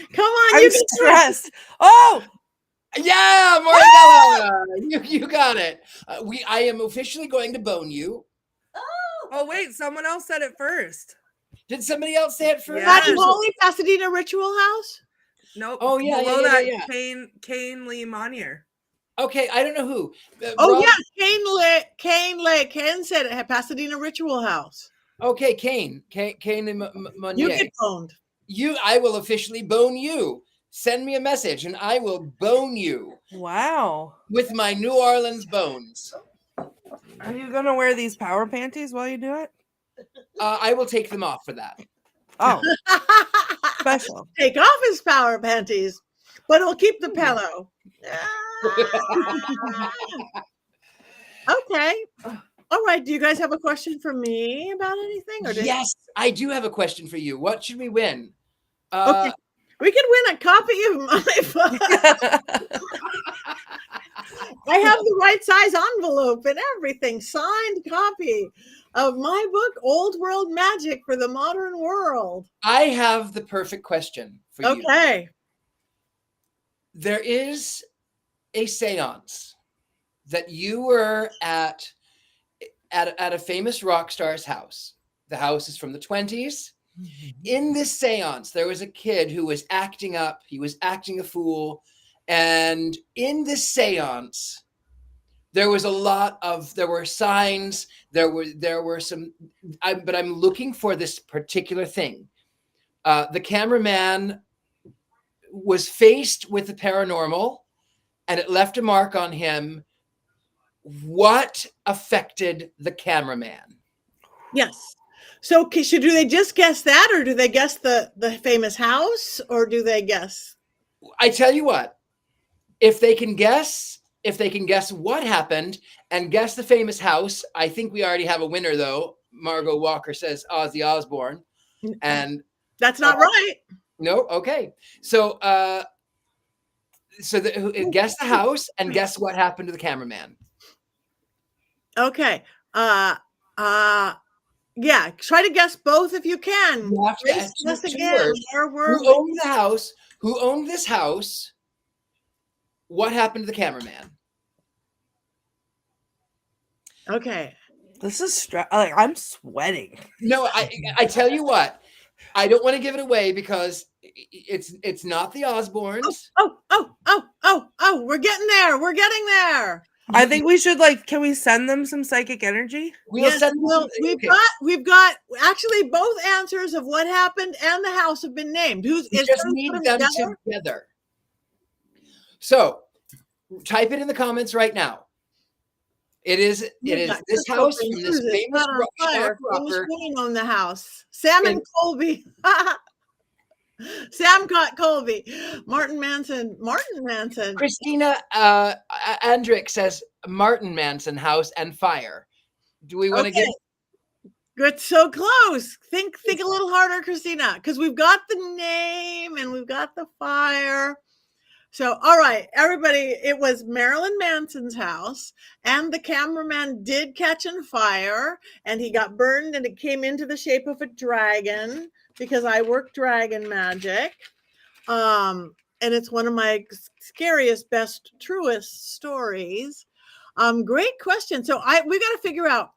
[SPEAKER 6] I'm stressed. Oh,
[SPEAKER 3] yeah, Moribella, you got it. I am officially going to bone you.
[SPEAKER 6] oh, wait. Someone else said it first.
[SPEAKER 3] Did somebody else say it first?
[SPEAKER 2] Patty Holy, Pasadena Ritual House.
[SPEAKER 6] Nope.
[SPEAKER 3] Oh, yeah,
[SPEAKER 6] Below
[SPEAKER 3] yeah,
[SPEAKER 6] that,
[SPEAKER 3] yeah.
[SPEAKER 6] Kane Lee Monier.
[SPEAKER 3] Okay, I don't know who.
[SPEAKER 2] Oh,
[SPEAKER 3] Rob-
[SPEAKER 2] yeah, Kane said it had Pasadena Ritual House.
[SPEAKER 3] Okay, Kane Monier.
[SPEAKER 2] You get boned.
[SPEAKER 3] I will officially bone you. Send me a message and I will bone you.
[SPEAKER 6] Wow.
[SPEAKER 3] With my New Orleans bones.
[SPEAKER 6] Are you going to wear these power panties while you do it?
[SPEAKER 3] I will take them off for that.
[SPEAKER 6] Oh, special.
[SPEAKER 2] Take off his power panties, but he'll keep the pillow. Okay. All right. Do you guys have a question for me about anything?
[SPEAKER 3] Yes, I do have a question for you. What should we win?
[SPEAKER 2] Okay. We could win a copy of my book. I have the right size envelope and everything. Signed copy of my book, Old World Magic for the Modern World.
[SPEAKER 3] I have the perfect question for you.
[SPEAKER 2] Okay.
[SPEAKER 3] There is a seance that you were at a famous rock star's house. The house is from the 20s. In this seance, there was a kid who was acting up. He was acting a fool. And in this seance, there were signs. There were some, but I'm looking for this particular thing. The cameraman was faced with the paranormal and it left a mark on him. What affected the cameraman?
[SPEAKER 2] Yes. So do they just guess that, or do they guess the famous house, or do they guess?
[SPEAKER 3] I tell you what, if they can guess what happened and guess the famous house, I think we already have a winner though. Margot Walker says Ozzy Osbourne. And
[SPEAKER 2] that's not right.
[SPEAKER 3] No. Okay. So, guess the house and guess what happened to the cameraman.
[SPEAKER 2] Okay. Yeah. Try to guess both if you can.
[SPEAKER 3] You have to guess two words. Who owned the house? Who owned this house? What happened to the cameraman?
[SPEAKER 2] Okay.
[SPEAKER 6] This is I'm sweating.
[SPEAKER 3] No, I tell you what. I don't want to give it away because it's not the Osbournes.
[SPEAKER 2] Oh, we're getting there. We're getting there.
[SPEAKER 6] I think we should can we send them some psychic energy?
[SPEAKER 2] We've got actually both answers of what happened and the house have been named.
[SPEAKER 3] We just need them together. So type it in the comments right now. It is this house from this famous rocker.
[SPEAKER 2] Who's on the house? Sam and Colby. Sam caught Colby. Martin Manson.
[SPEAKER 3] Christina Andrick says Martin Manson house and fire. Do we want to get
[SPEAKER 2] good? So close. Think a little harder, Christina, because we've got the name and we've got the fire. So, all right, everybody, it was Marilyn Manson's house, and the cameraman did catch on fire, and he got burned, and it came into the shape of a dragon, because I work dragon magic. And it's one of my scariest, best, truest stories. Great question. So we got to figure out,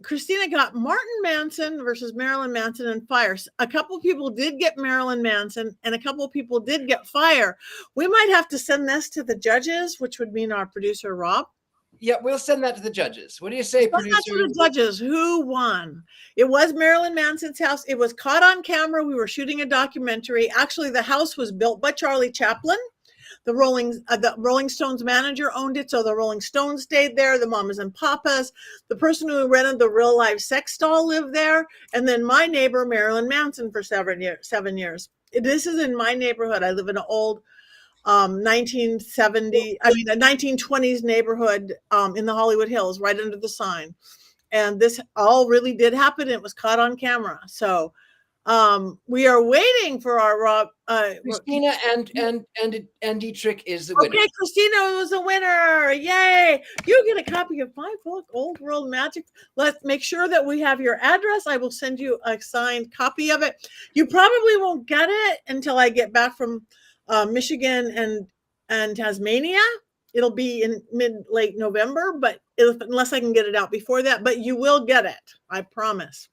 [SPEAKER 2] Christina got Martin Manson versus Marilyn Manson and fire. A couple people did get Marilyn Manson and a couple people did get fire. We might have to send this to the judges, which would mean our producer, Rob.
[SPEAKER 3] Yeah, we'll send that to the judges. What do you say,
[SPEAKER 2] Well, that's
[SPEAKER 3] producer?
[SPEAKER 2] for the judges. Who won? It was Marilyn Manson's house. It was caught on camera. We were shooting a documentary. Actually, the house was built by Charlie Chaplin. The Rolling Stones manager owned it, so the Rolling Stones stayed there. The Mamas and Papas, the person who rented the real life sex doll lived there, and then my neighbor Marilyn Manson for 7 years. This is in my neighborhood. I live in an old 1920s neighborhood in the Hollywood Hills, right under the sign. And this all really did happen. It was caught on camera. So we are waiting for our
[SPEAKER 3] Christina and Dietrich is the winner.
[SPEAKER 2] Okay, Christina was a winner. Yay. You get a copy of my book, Old World Magic. Let's make sure that we have your address. I will send you a signed copy of it. You probably won't get it until I get back from Michigan and Tasmania. It'll be in late November, but unless I can get it out before that, but you will get it. I promise.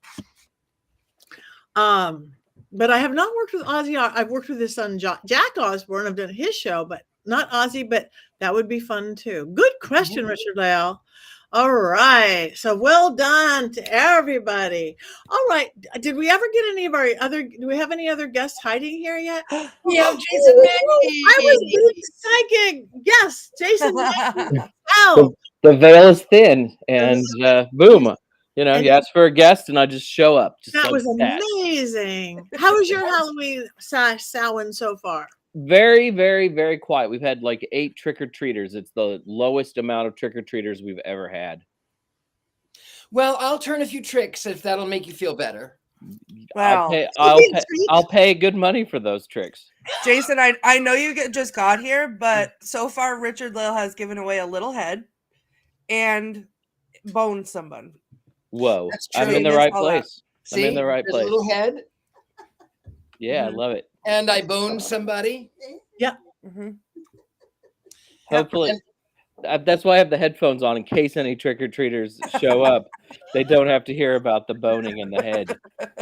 [SPEAKER 2] But I have not worked with Ozzy. I've worked with his son, Jack Osborne. I've done his show, but not Ozzy, but that would be fun too. Good question, Richard-Lael. All right. So well done to everybody. All right. Did we ever get any of our do we have any other guests hiding here yet?
[SPEAKER 3] We have Jason Mackey.
[SPEAKER 2] I was being psychic. Yes, Jason Mackey. Wow.
[SPEAKER 8] The veil is thin, and boom. You know, he asked for a guest, and I just show up.
[SPEAKER 2] That was amazing. How was your Halloween Samhain so far?
[SPEAKER 8] Very, very, very quiet. We've had like 8 trick-or-treaters. It's the lowest amount of trick-or-treaters we've ever had.
[SPEAKER 3] Well, I'll turn a few tricks if that'll make you feel better.
[SPEAKER 6] Wow.
[SPEAKER 8] I'll pay good money for those tricks.
[SPEAKER 6] Jason, I know you just got here, but so far Richard-Lael has given away a little head and boned someone.
[SPEAKER 8] Whoa.
[SPEAKER 3] That's true.
[SPEAKER 8] I'm in the right place.
[SPEAKER 3] See,
[SPEAKER 8] I'm in the right place.
[SPEAKER 3] A little head.
[SPEAKER 8] Yeah, I love it.
[SPEAKER 3] And I boned somebody.
[SPEAKER 2] Yeah.
[SPEAKER 6] Mm-hmm.
[SPEAKER 8] Hopefully. That's why I have the headphones on in case any trick-or-treaters show up. They don't have to hear about the boning in the head.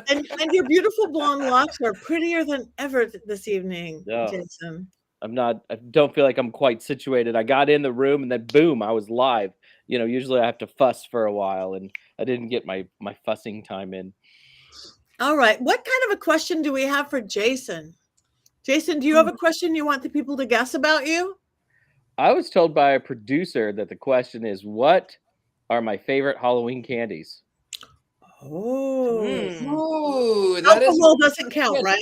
[SPEAKER 2] And your beautiful blonde locks are prettier than ever this evening,
[SPEAKER 8] Oh.
[SPEAKER 2] Jason.
[SPEAKER 8] I don't feel like I'm quite situated. I got in the room and then boom, I was live. You know, usually I have to fuss for a while, and I didn't get my fussing time in.
[SPEAKER 2] All right. What kind of a question do we have for Jason? Jason, do you have a question you want the people to guess about you?
[SPEAKER 8] I was told by a producer that the question is, what are my favorite Halloween candies?
[SPEAKER 2] Oh.
[SPEAKER 3] Ooh, that
[SPEAKER 2] alcohol doesn't count, right?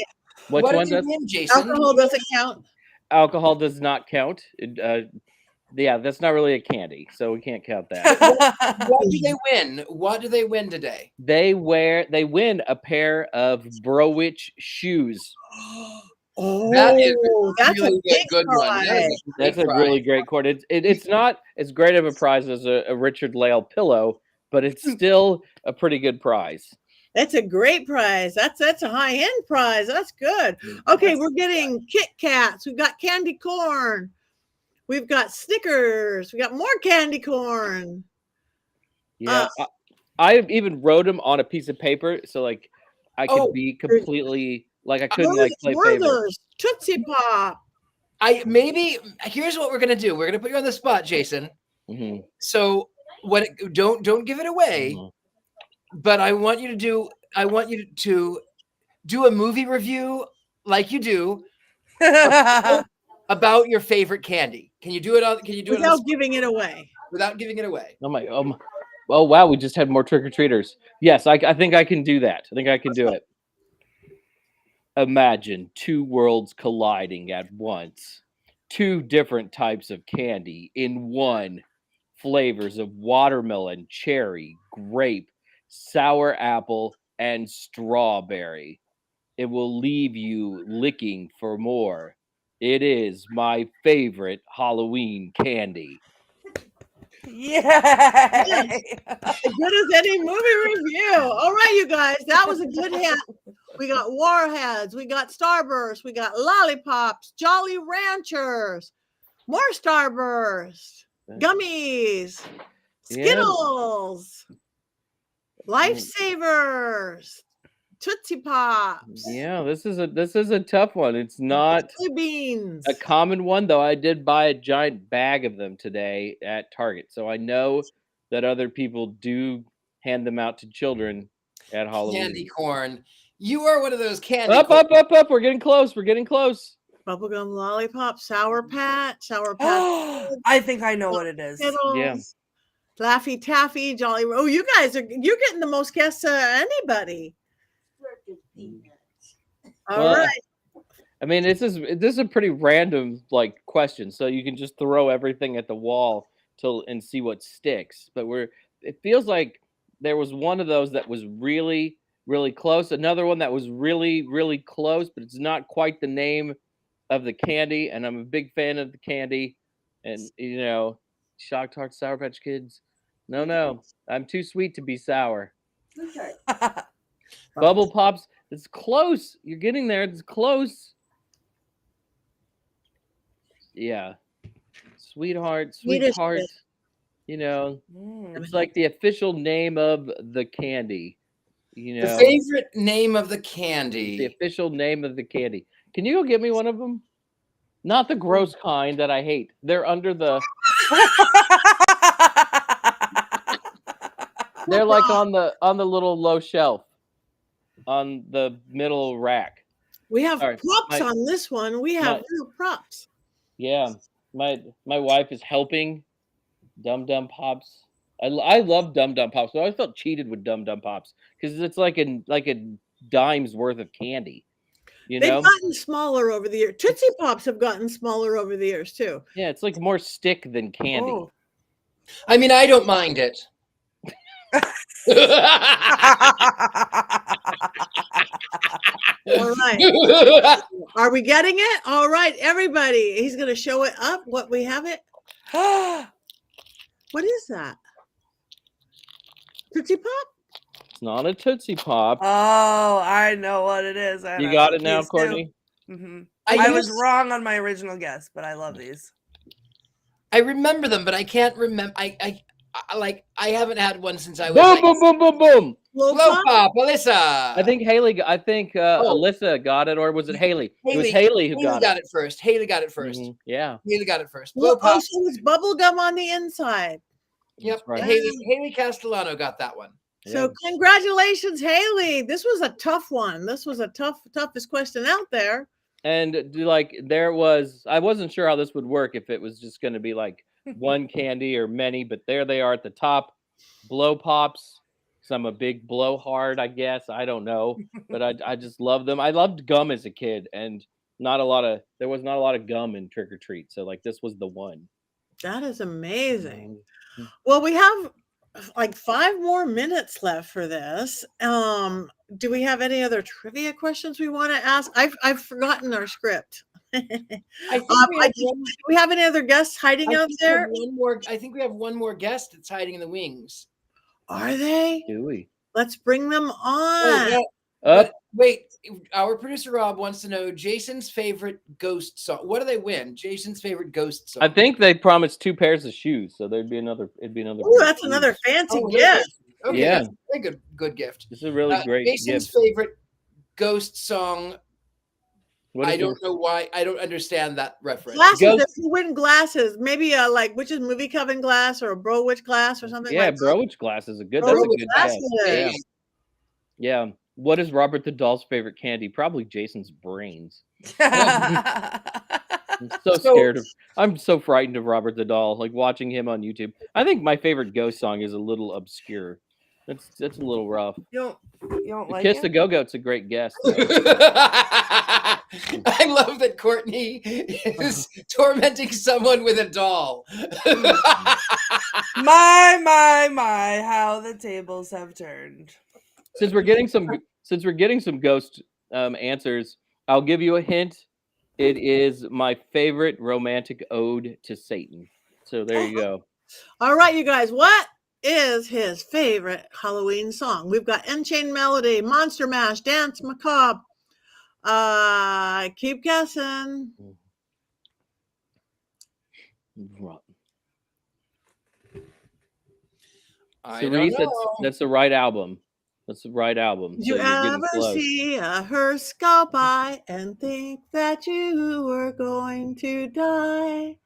[SPEAKER 8] Which
[SPEAKER 3] what
[SPEAKER 8] one
[SPEAKER 3] did you
[SPEAKER 8] does?
[SPEAKER 3] win, Jason?
[SPEAKER 2] Alcohol doesn't count.
[SPEAKER 8] Alcohol does not count. Yeah, that's not really a candy, so we can't count that.
[SPEAKER 3] What do they win? What do they win today?
[SPEAKER 8] They win a pair of Browitch shoes.
[SPEAKER 2] Oh,
[SPEAKER 3] That is
[SPEAKER 2] that's
[SPEAKER 3] really
[SPEAKER 2] a
[SPEAKER 3] good one.
[SPEAKER 2] prize.
[SPEAKER 8] That's a really great cord. It's not as great of a prize as a Richard-Lael pillow, but it's still a pretty good prize.
[SPEAKER 2] That's a great prize. That's a high-end prize. That's good. Okay, we're getting Kit Kats. We've got candy corn. We've got Snickers. We got more candy corn.
[SPEAKER 8] Yeah, I even wrote them on a piece of paper, so like I could be completely like I couldn't like play favorites.
[SPEAKER 2] Tootsie Pop.
[SPEAKER 3] Here's what we're gonna do. We're gonna put you on the spot, Jason.
[SPEAKER 8] Mm-hmm.
[SPEAKER 3] So don't give it away. Mm-hmm. But I want you to do a movie review like you do about your favorite candy. Can you do it
[SPEAKER 2] without giving it away?
[SPEAKER 3] Without giving it away.
[SPEAKER 8] Oh wow, we just had more trick-or-treaters. Yes, I think I can do that. I think I can do it. Imagine 2 worlds colliding at once. 2 different types of candy in one. Flavors of watermelon, cherry, grape, sour apple, and strawberry. It will leave you licking for more. It is my favorite Halloween candy.
[SPEAKER 6] Yeah.
[SPEAKER 2] As good as any movie review. All right, you guys, that was a good hit. We got Warheads, we got Starburst, we got Lollipops, Jolly Ranchers, more Starburst, gummies, Skittles, Lifesavers, Tootsie Pops.
[SPEAKER 8] Yeah, this is a tough one. It's not
[SPEAKER 2] Jelly beans.
[SPEAKER 8] a common one, though. I did buy a giant bag of them today at Target, so I know that other people do hand them out to children at Halloween.
[SPEAKER 3] Candy corn. You are one of those candy
[SPEAKER 8] Up,
[SPEAKER 3] corn.
[SPEAKER 8] up! We're getting close. We're getting close.
[SPEAKER 2] Bubblegum lollipop, Sour Patch.
[SPEAKER 6] I think I know what it is.
[SPEAKER 2] Skittles,
[SPEAKER 8] Yeah.
[SPEAKER 2] Laffy Taffy, Jolly. Oh, you're getting the most guests anybody. All
[SPEAKER 8] Well,
[SPEAKER 2] right.
[SPEAKER 8] I mean, this is a pretty random like question, so you can just throw everything at the wall and see what sticks. But it feels like there was one of those that was really, really close. Another one that was really, really close, but it's not quite the name of the candy. And I'm a big fan of the candy. And Shock Tarts, Sour Patch Kids. No, I'm too sweet to be sour. Bubble Pops. It's close. You're getting there. It's close. Yeah. Sweetheart. It's like the official name of the candy.
[SPEAKER 3] The favorite name of the candy.
[SPEAKER 8] The official name of the candy. Can you go get me one of them? Not the gross kind that I hate. They're under the. They're like on the little low shelf, on the middle rack.
[SPEAKER 2] We have props on this one. We have real props.
[SPEAKER 8] Yeah, my wife is helping Dum Dum Pops. I love Dum Dum Pops, but I always felt cheated with Dum Dum Pops because it's like a dime's worth of candy. They've
[SPEAKER 2] gotten smaller over the years. Tootsie Pops have gotten smaller over the years too.
[SPEAKER 8] Yeah, it's like more stick than candy.
[SPEAKER 6] Oh.
[SPEAKER 3] I mean, I don't mind it.
[SPEAKER 2] All right. Are we getting it? All right, everybody. He's going to show it up. What we have it. What is that? Tootsie Pop?
[SPEAKER 8] It's not a Tootsie Pop.
[SPEAKER 6] Oh, I know what it is.
[SPEAKER 8] You got it now, Courtney?
[SPEAKER 6] Mm-hmm. I was wrong on my original guess, but I love these.
[SPEAKER 3] I remember them, but I can't remember. I haven't had one since I was
[SPEAKER 8] boom.
[SPEAKER 3] Blow Pop, Alyssa.
[SPEAKER 8] I think Alyssa got it, or was it Haley? It was Haley who got it.
[SPEAKER 3] First. Haley got it first.
[SPEAKER 8] Mm-hmm. Yeah.
[SPEAKER 3] Haley got it first.
[SPEAKER 2] Blow Pop. Also, it's bubble gum on the inside.
[SPEAKER 3] Yep.
[SPEAKER 8] Right.
[SPEAKER 3] Haley Castellano got that one.
[SPEAKER 2] So congratulations, Haley. This was a tough one. This was a toughest question out there.
[SPEAKER 8] And I wasn't sure how this would work, if it was just going to be like one candy or many, but there they are at the top. Blow Pops. Because I'm a big blowhard, I guess. I don't know, but I just love them. I loved gum as a kid, and there was not a lot of gum in Trick or Treat. So this was the one.
[SPEAKER 2] That is amazing. Well, we have like 5 more minutes left for this. Do we have any other trivia questions we want to ask? I've forgotten our script. Do we have any other guests hiding out there?
[SPEAKER 3] I think we have one more guest that's hiding in the wings.
[SPEAKER 2] Are they?
[SPEAKER 8] Do we?
[SPEAKER 2] Let's bring them on.
[SPEAKER 3] Wait, our producer Rob wants to know Jason's favorite ghost song. What do they win? Jason's favorite ghost song.
[SPEAKER 8] I think they promised 2 pairs of shoes, so it'd be another.
[SPEAKER 2] Oh, that's another fancy gift.
[SPEAKER 3] Okay,
[SPEAKER 8] yeah,
[SPEAKER 3] that's a very good gift.
[SPEAKER 8] This is a really great.
[SPEAKER 3] Jason's favorite ghost song. I don't know why. I don't understand that reference.
[SPEAKER 2] Glasses. If you win glasses, maybe which is movie Coven glass or a Bro Witch glass or something.
[SPEAKER 8] Yeah,
[SPEAKER 2] like
[SPEAKER 8] Bro Witch glass is a good. That's a good guess. Yeah. What is Robert the Doll's favorite candy? Probably Jason's brains. I'm so scared of. I'm so frightened of Robert the Doll. Like watching him on YouTube. I think my favorite ghost song is a little obscure. That's a little rough.
[SPEAKER 6] You don't like
[SPEAKER 8] Kiss
[SPEAKER 6] it?
[SPEAKER 8] the Go-Go's a great guess.
[SPEAKER 3] I love that Courtney is tormenting someone with a doll.
[SPEAKER 6] My, how the tables have turned.
[SPEAKER 8] Since we're getting some ghost answers, I'll give you a hint. It is my favorite romantic ode to Satan. So there you go.
[SPEAKER 2] All right, you guys. What is his favorite Halloween song? We've got Enchained Melody, Monster Mash, Dance Macabre. Keep guessing.
[SPEAKER 8] Cerise, that's the right album. That's the right album.
[SPEAKER 2] Did
[SPEAKER 8] So
[SPEAKER 2] you
[SPEAKER 8] you're getting
[SPEAKER 2] ever
[SPEAKER 8] close.
[SPEAKER 2] see a hearse go by and think that you were going to die?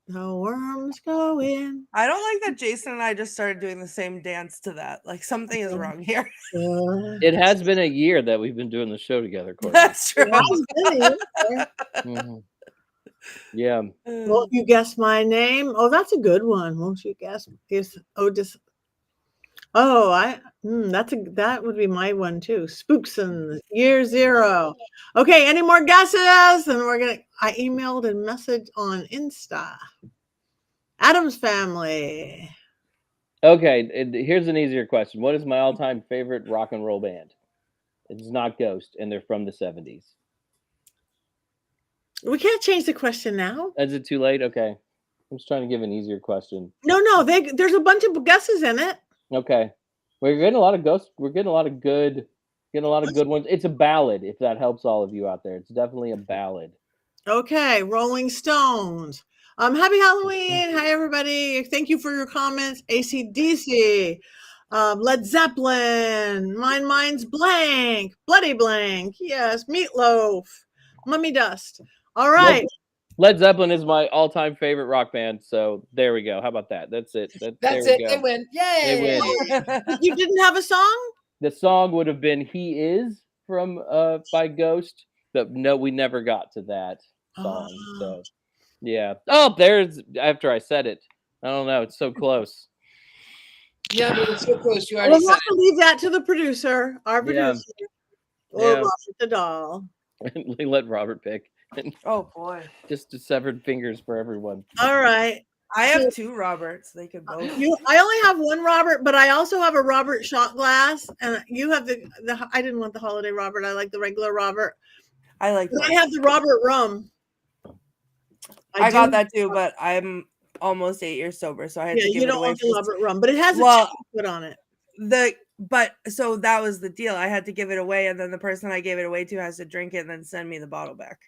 [SPEAKER 2] The worms go in.
[SPEAKER 6] I don't like that Jason and I just started doing the same dance to that. Like something is wrong here.
[SPEAKER 8] It has been a year that we've been doing the show together, Courtney.
[SPEAKER 6] That's true.
[SPEAKER 8] Mhm. Yeah.
[SPEAKER 2] Won't you guess my name? Oh, that's a good one. Won't you guess? Is Otis? Oh, that would be my one too. Spookson, year 0. Okay, any more guesses? And I emailed and messaged on Insta. Adam's Family.
[SPEAKER 8] Okay, here's an easier question. What is my all-time favorite rock and roll band? It's not Ghost, and they're from the 70s.
[SPEAKER 2] We can't change the question now.
[SPEAKER 8] Is it too late? Okay. I'm just trying to give an easier question.
[SPEAKER 2] No, there's a bunch of guesses in it.
[SPEAKER 8] Okay. We're getting a lot of ghosts. We're getting a lot of good ones. It's a ballad, if that helps all of you out there. It's definitely a ballad.
[SPEAKER 2] Okay, Rolling Stones. Happy Halloween. Hi, everybody. Thank you for your comments. AC/DC. Led Zeppelin. Mine's Blank. Bloody Blank. Yes. Meatloaf. Mummy Dust. All right.
[SPEAKER 8] Led Zeppelin is my all-time favorite rock band. So there we go. How about that? That's it.
[SPEAKER 3] That's it. They win. Yay!
[SPEAKER 8] They win.
[SPEAKER 2] You didn't have a song?
[SPEAKER 8] The song would have been "He Is" from by Ghost, but no, we never got to that song. So yeah. Oh, there's after I said it. I don't know. It's so close.
[SPEAKER 3] Yeah, but it's so close. You already
[SPEAKER 2] We'll
[SPEAKER 3] said
[SPEAKER 2] have to leave that to the producer, our producer, or
[SPEAKER 8] Yeah.
[SPEAKER 2] Robert the doll.
[SPEAKER 8] Let Robert pick.
[SPEAKER 6] Oh boy.
[SPEAKER 8] Just severed fingers for everyone.
[SPEAKER 2] All right.
[SPEAKER 6] I have 2 Roberts. They could both.
[SPEAKER 2] I only have one Robert, but I also have a Robert shot glass, and you have the. I didn't want the holiday Robert. I like the regular Robert.
[SPEAKER 6] I like.
[SPEAKER 2] I have the Robert rum.
[SPEAKER 6] I got that too, but I'm almost 8 years sober, so I had to give
[SPEAKER 2] you
[SPEAKER 6] it
[SPEAKER 2] don't
[SPEAKER 6] away.
[SPEAKER 2] want the Robert rum, but it has a chocolate on it.
[SPEAKER 6] But so that was the deal. I had to give it away, and then the person I gave it away to has to drink it and then send me the bottle back.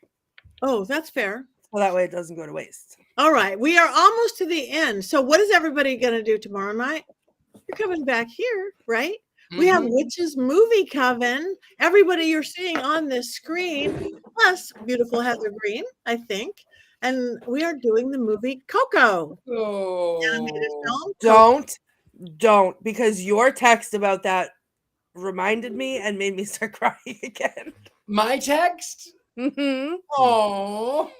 [SPEAKER 2] Oh, that's fair.
[SPEAKER 6] So that way it doesn't go to waste.
[SPEAKER 2] All right, we are almost to the end. So what is everybody going to do tomorrow night? You're coming back here, right? We have Witches Movie Coven. Everybody you're seeing on this screen, plus beautiful Heather Green, I think. And we are doing the movie Coco. Animated film.
[SPEAKER 6] Don't, because your text about that reminded me and made me start crying again.
[SPEAKER 3] My text?
[SPEAKER 6] Mm-hmm.
[SPEAKER 3] Oh.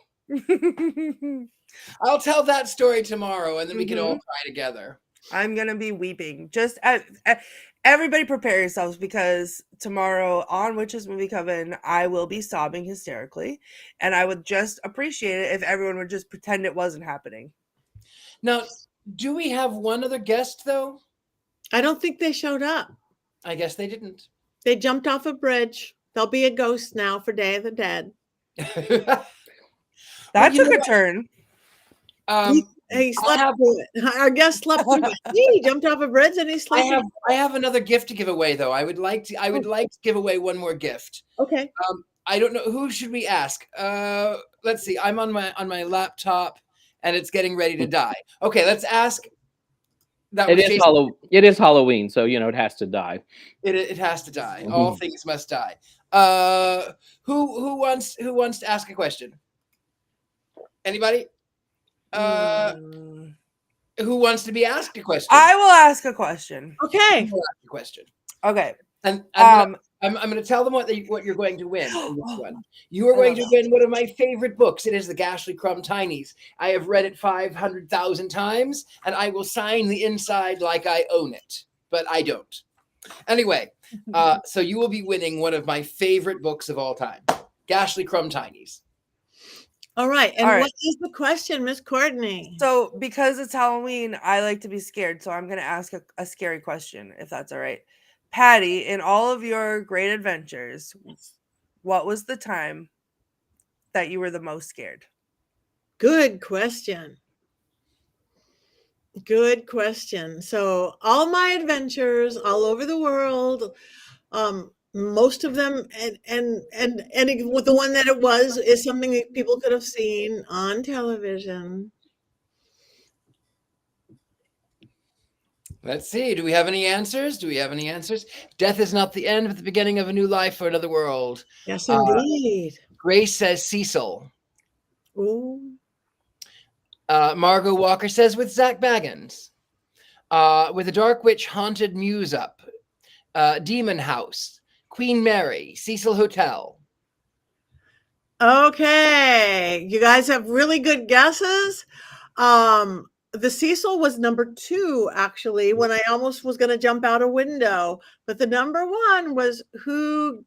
[SPEAKER 3] I'll tell that story tomorrow, and then we can all cry together.
[SPEAKER 6] I'm gonna be weeping. Just everybody prepare yourselves, because tomorrow on Witches Movie Coven, I will be sobbing hysterically, and I would just appreciate it if everyone would just pretend it wasn't happening.
[SPEAKER 3] Now, do we have one other guest though?
[SPEAKER 2] I don't think they showed up.
[SPEAKER 3] I guess they didn't.
[SPEAKER 2] They jumped off a bridge. They'll be a ghost now for Day of the Dead.
[SPEAKER 6] That took a turn.
[SPEAKER 2] He slept through it. Our guest slept through it. He jumped off a bridge and he slept.
[SPEAKER 3] I have another gift to give away though. I would like to give away one more gift.
[SPEAKER 2] Okay.
[SPEAKER 3] I don't know, who should we ask? Let's see. I'm on my laptop and it's getting ready to die. Okay, let's ask.
[SPEAKER 8] It is Halloween, so it has to die.
[SPEAKER 3] It has to die. All things must die. Who wants to ask a question? Anybody? Who wants to be asked a question?
[SPEAKER 6] I will ask a question.
[SPEAKER 2] Okay.
[SPEAKER 3] Ask a question.
[SPEAKER 6] Okay.
[SPEAKER 3] And I'm going to tell them what you're going to win in this one. You are going to win one of my favorite books. It is the Ghastly Crumb Tinies. I have read it 500,000 times, and I will sign the inside like I own it, but I don't. Anyway, so you will be winning one of my favorite books of all time, Ghastly Crumb Tinies.
[SPEAKER 2] All right. And what is the question, Miss Courtney?
[SPEAKER 6] So because it's Halloween, I like to be scared. So I'm going to ask a scary question, if that's all right. Patti, in all of your great adventures, what was the time that you were the most scared?
[SPEAKER 2] Good question. Good question. So all my adventures all over the world, most of them, and with the one that it was, is something that people could have seen on television.
[SPEAKER 3] Let's see. Do we have any answers? Death is not the end, but the beginning of a new life or another world.
[SPEAKER 2] Yes, indeed.
[SPEAKER 3] Grace says Cecil.
[SPEAKER 2] Ooh.
[SPEAKER 3] Margot Walker says with Zach Baggins. With a Dark Witch Haunted Muse Up. Demon House. Queen Mary. Cecil Hotel.
[SPEAKER 2] Okay. You guys have really good guesses. The Cecil was number 2, actually, when I almost was going to jump out a window. But the number 1 was who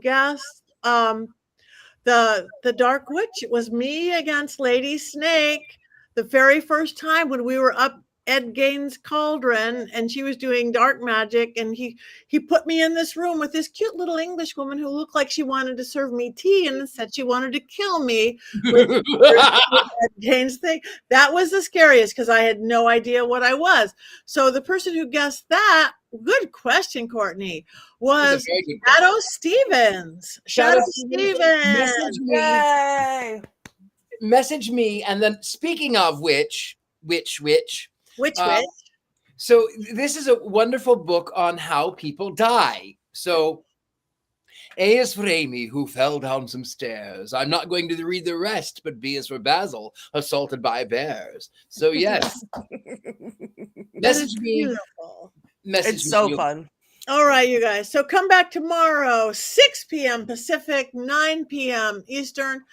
[SPEAKER 2] guessed the Dark Witch. It was me against Lady Snake the very first time when we were up Ed Gaines' cauldron and she was doing dark magic, and he put me in this room with this cute little English woman who looked like she wanted to serve me tea and said she wanted to kill me with Ed Gaines' thing. That was the scariest because I had no idea what I was. So the person who guessed that, good question, Courtney, was Shadow Stevens. Shadow Stevens.
[SPEAKER 6] Yay!
[SPEAKER 3] Message me, and then speaking of which. So this is a wonderful book on how people die. So A is for Amy, who fell down some stairs. I'm not going to read the rest, but B is for Basil, assaulted by bears. So yes. Message me.
[SPEAKER 2] Beautiful.
[SPEAKER 6] It's so fun.
[SPEAKER 2] All right, you guys. So come back tomorrow, 6 p.m. Pacific, 9 p.m. Eastern.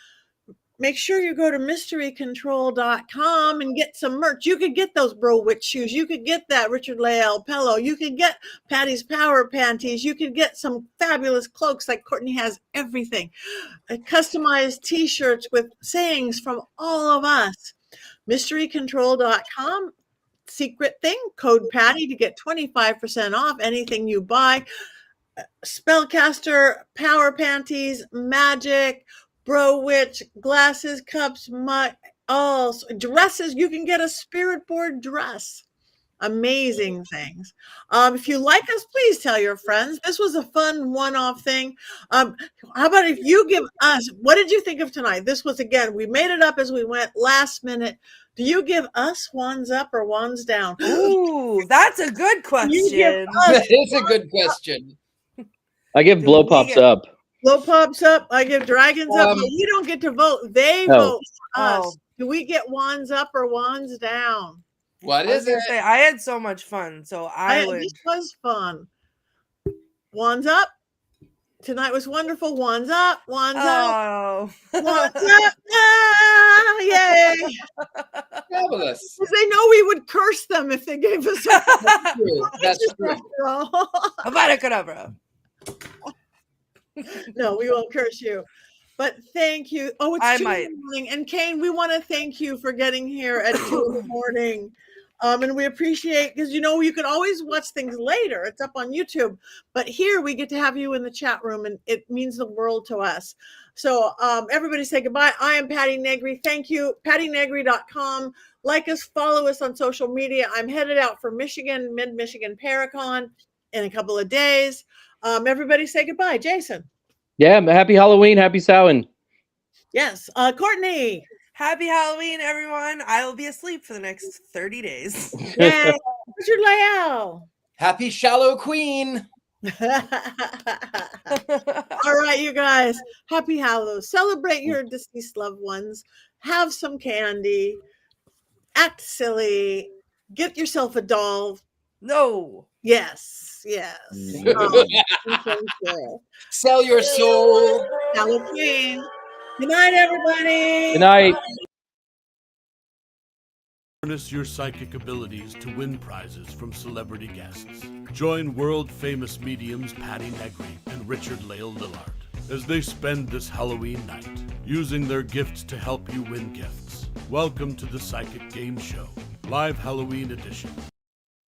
[SPEAKER 2] Make sure you go to mysterycontrol.com and get some merch. You could get those Bro Witch shoes. You could get that Richard-Lael pillow. You could get Patty's Power Panties. You could get some fabulous cloaks like Courtney has everything. Customized t-shirts with sayings from all of us. Mysterycontrol.com. Secret thing, code Patty to get 25% off anything you buy. Spellcaster, Power Panties, Magic, Bro Witch, glasses, cups, dresses. You can get a spirit board dress. Amazing things. If you like us, please tell your friends. This was a fun one-off thing. How about if you give us, what did you think of tonight? This was, again, we made it up as we went last minute. Do you give us wands up or wands down?
[SPEAKER 6] Ooh, that's a good question.
[SPEAKER 3] That is a good question.
[SPEAKER 8] I give blow pops up.
[SPEAKER 2] Blow pops up. I give dragons up. But we don't get to vote. They vote for us. Do we get wands up or wands down?
[SPEAKER 3] What is it?
[SPEAKER 6] I had so much fun. So
[SPEAKER 2] This was fun. Wands up. Tonight was wonderful. Wands up. Wands up. Wands up. Ah, yay.
[SPEAKER 3] Fabulous.
[SPEAKER 2] Because they know we would curse them if they gave us a
[SPEAKER 3] That's true.
[SPEAKER 6] Abracadabra.
[SPEAKER 2] No, we won't curse you. But thank you. Oh, it's 2 in the morning. And Kane, we want to thank you for getting here at 2 in the morning. And we appreciate, because you can always watch things later. It's up on YouTube. But here we get to have you in the chat room, and it means the world to us. So everybody say goodbye. I am Patti Negri. Thank you. PattiNegri.com. Like us, follow us on social media. I'm headed out for Michigan, Mid-Michigan Paracon in a couple of days. Everybody say goodbye. Jason.
[SPEAKER 8] Yeah, happy Halloween. Happy Samhain.
[SPEAKER 2] Yes. Courtney.
[SPEAKER 6] Happy Halloween, everyone. I will be asleep for the next 30 days.
[SPEAKER 2] Yay. Richard-Lael.
[SPEAKER 3] Happy Shallow Queen.
[SPEAKER 2] All right, you guys. Happy Halloween. Celebrate your deceased loved ones. Have some candy. Act silly. Get yourself a doll.
[SPEAKER 6] No.
[SPEAKER 2] Yes.
[SPEAKER 3] Sell your soul.
[SPEAKER 2] Halloween. Good night, everybody.
[SPEAKER 8] Good night.
[SPEAKER 1] Harness your psychic abilities to win prizes from celebrity guests. Join world-famous mediums Patti Negri and Richard-Lael Lillard as they spend this Halloween night using their gifts to help you win gifts. Welcome to the Psychic Game Show, live Halloween edition.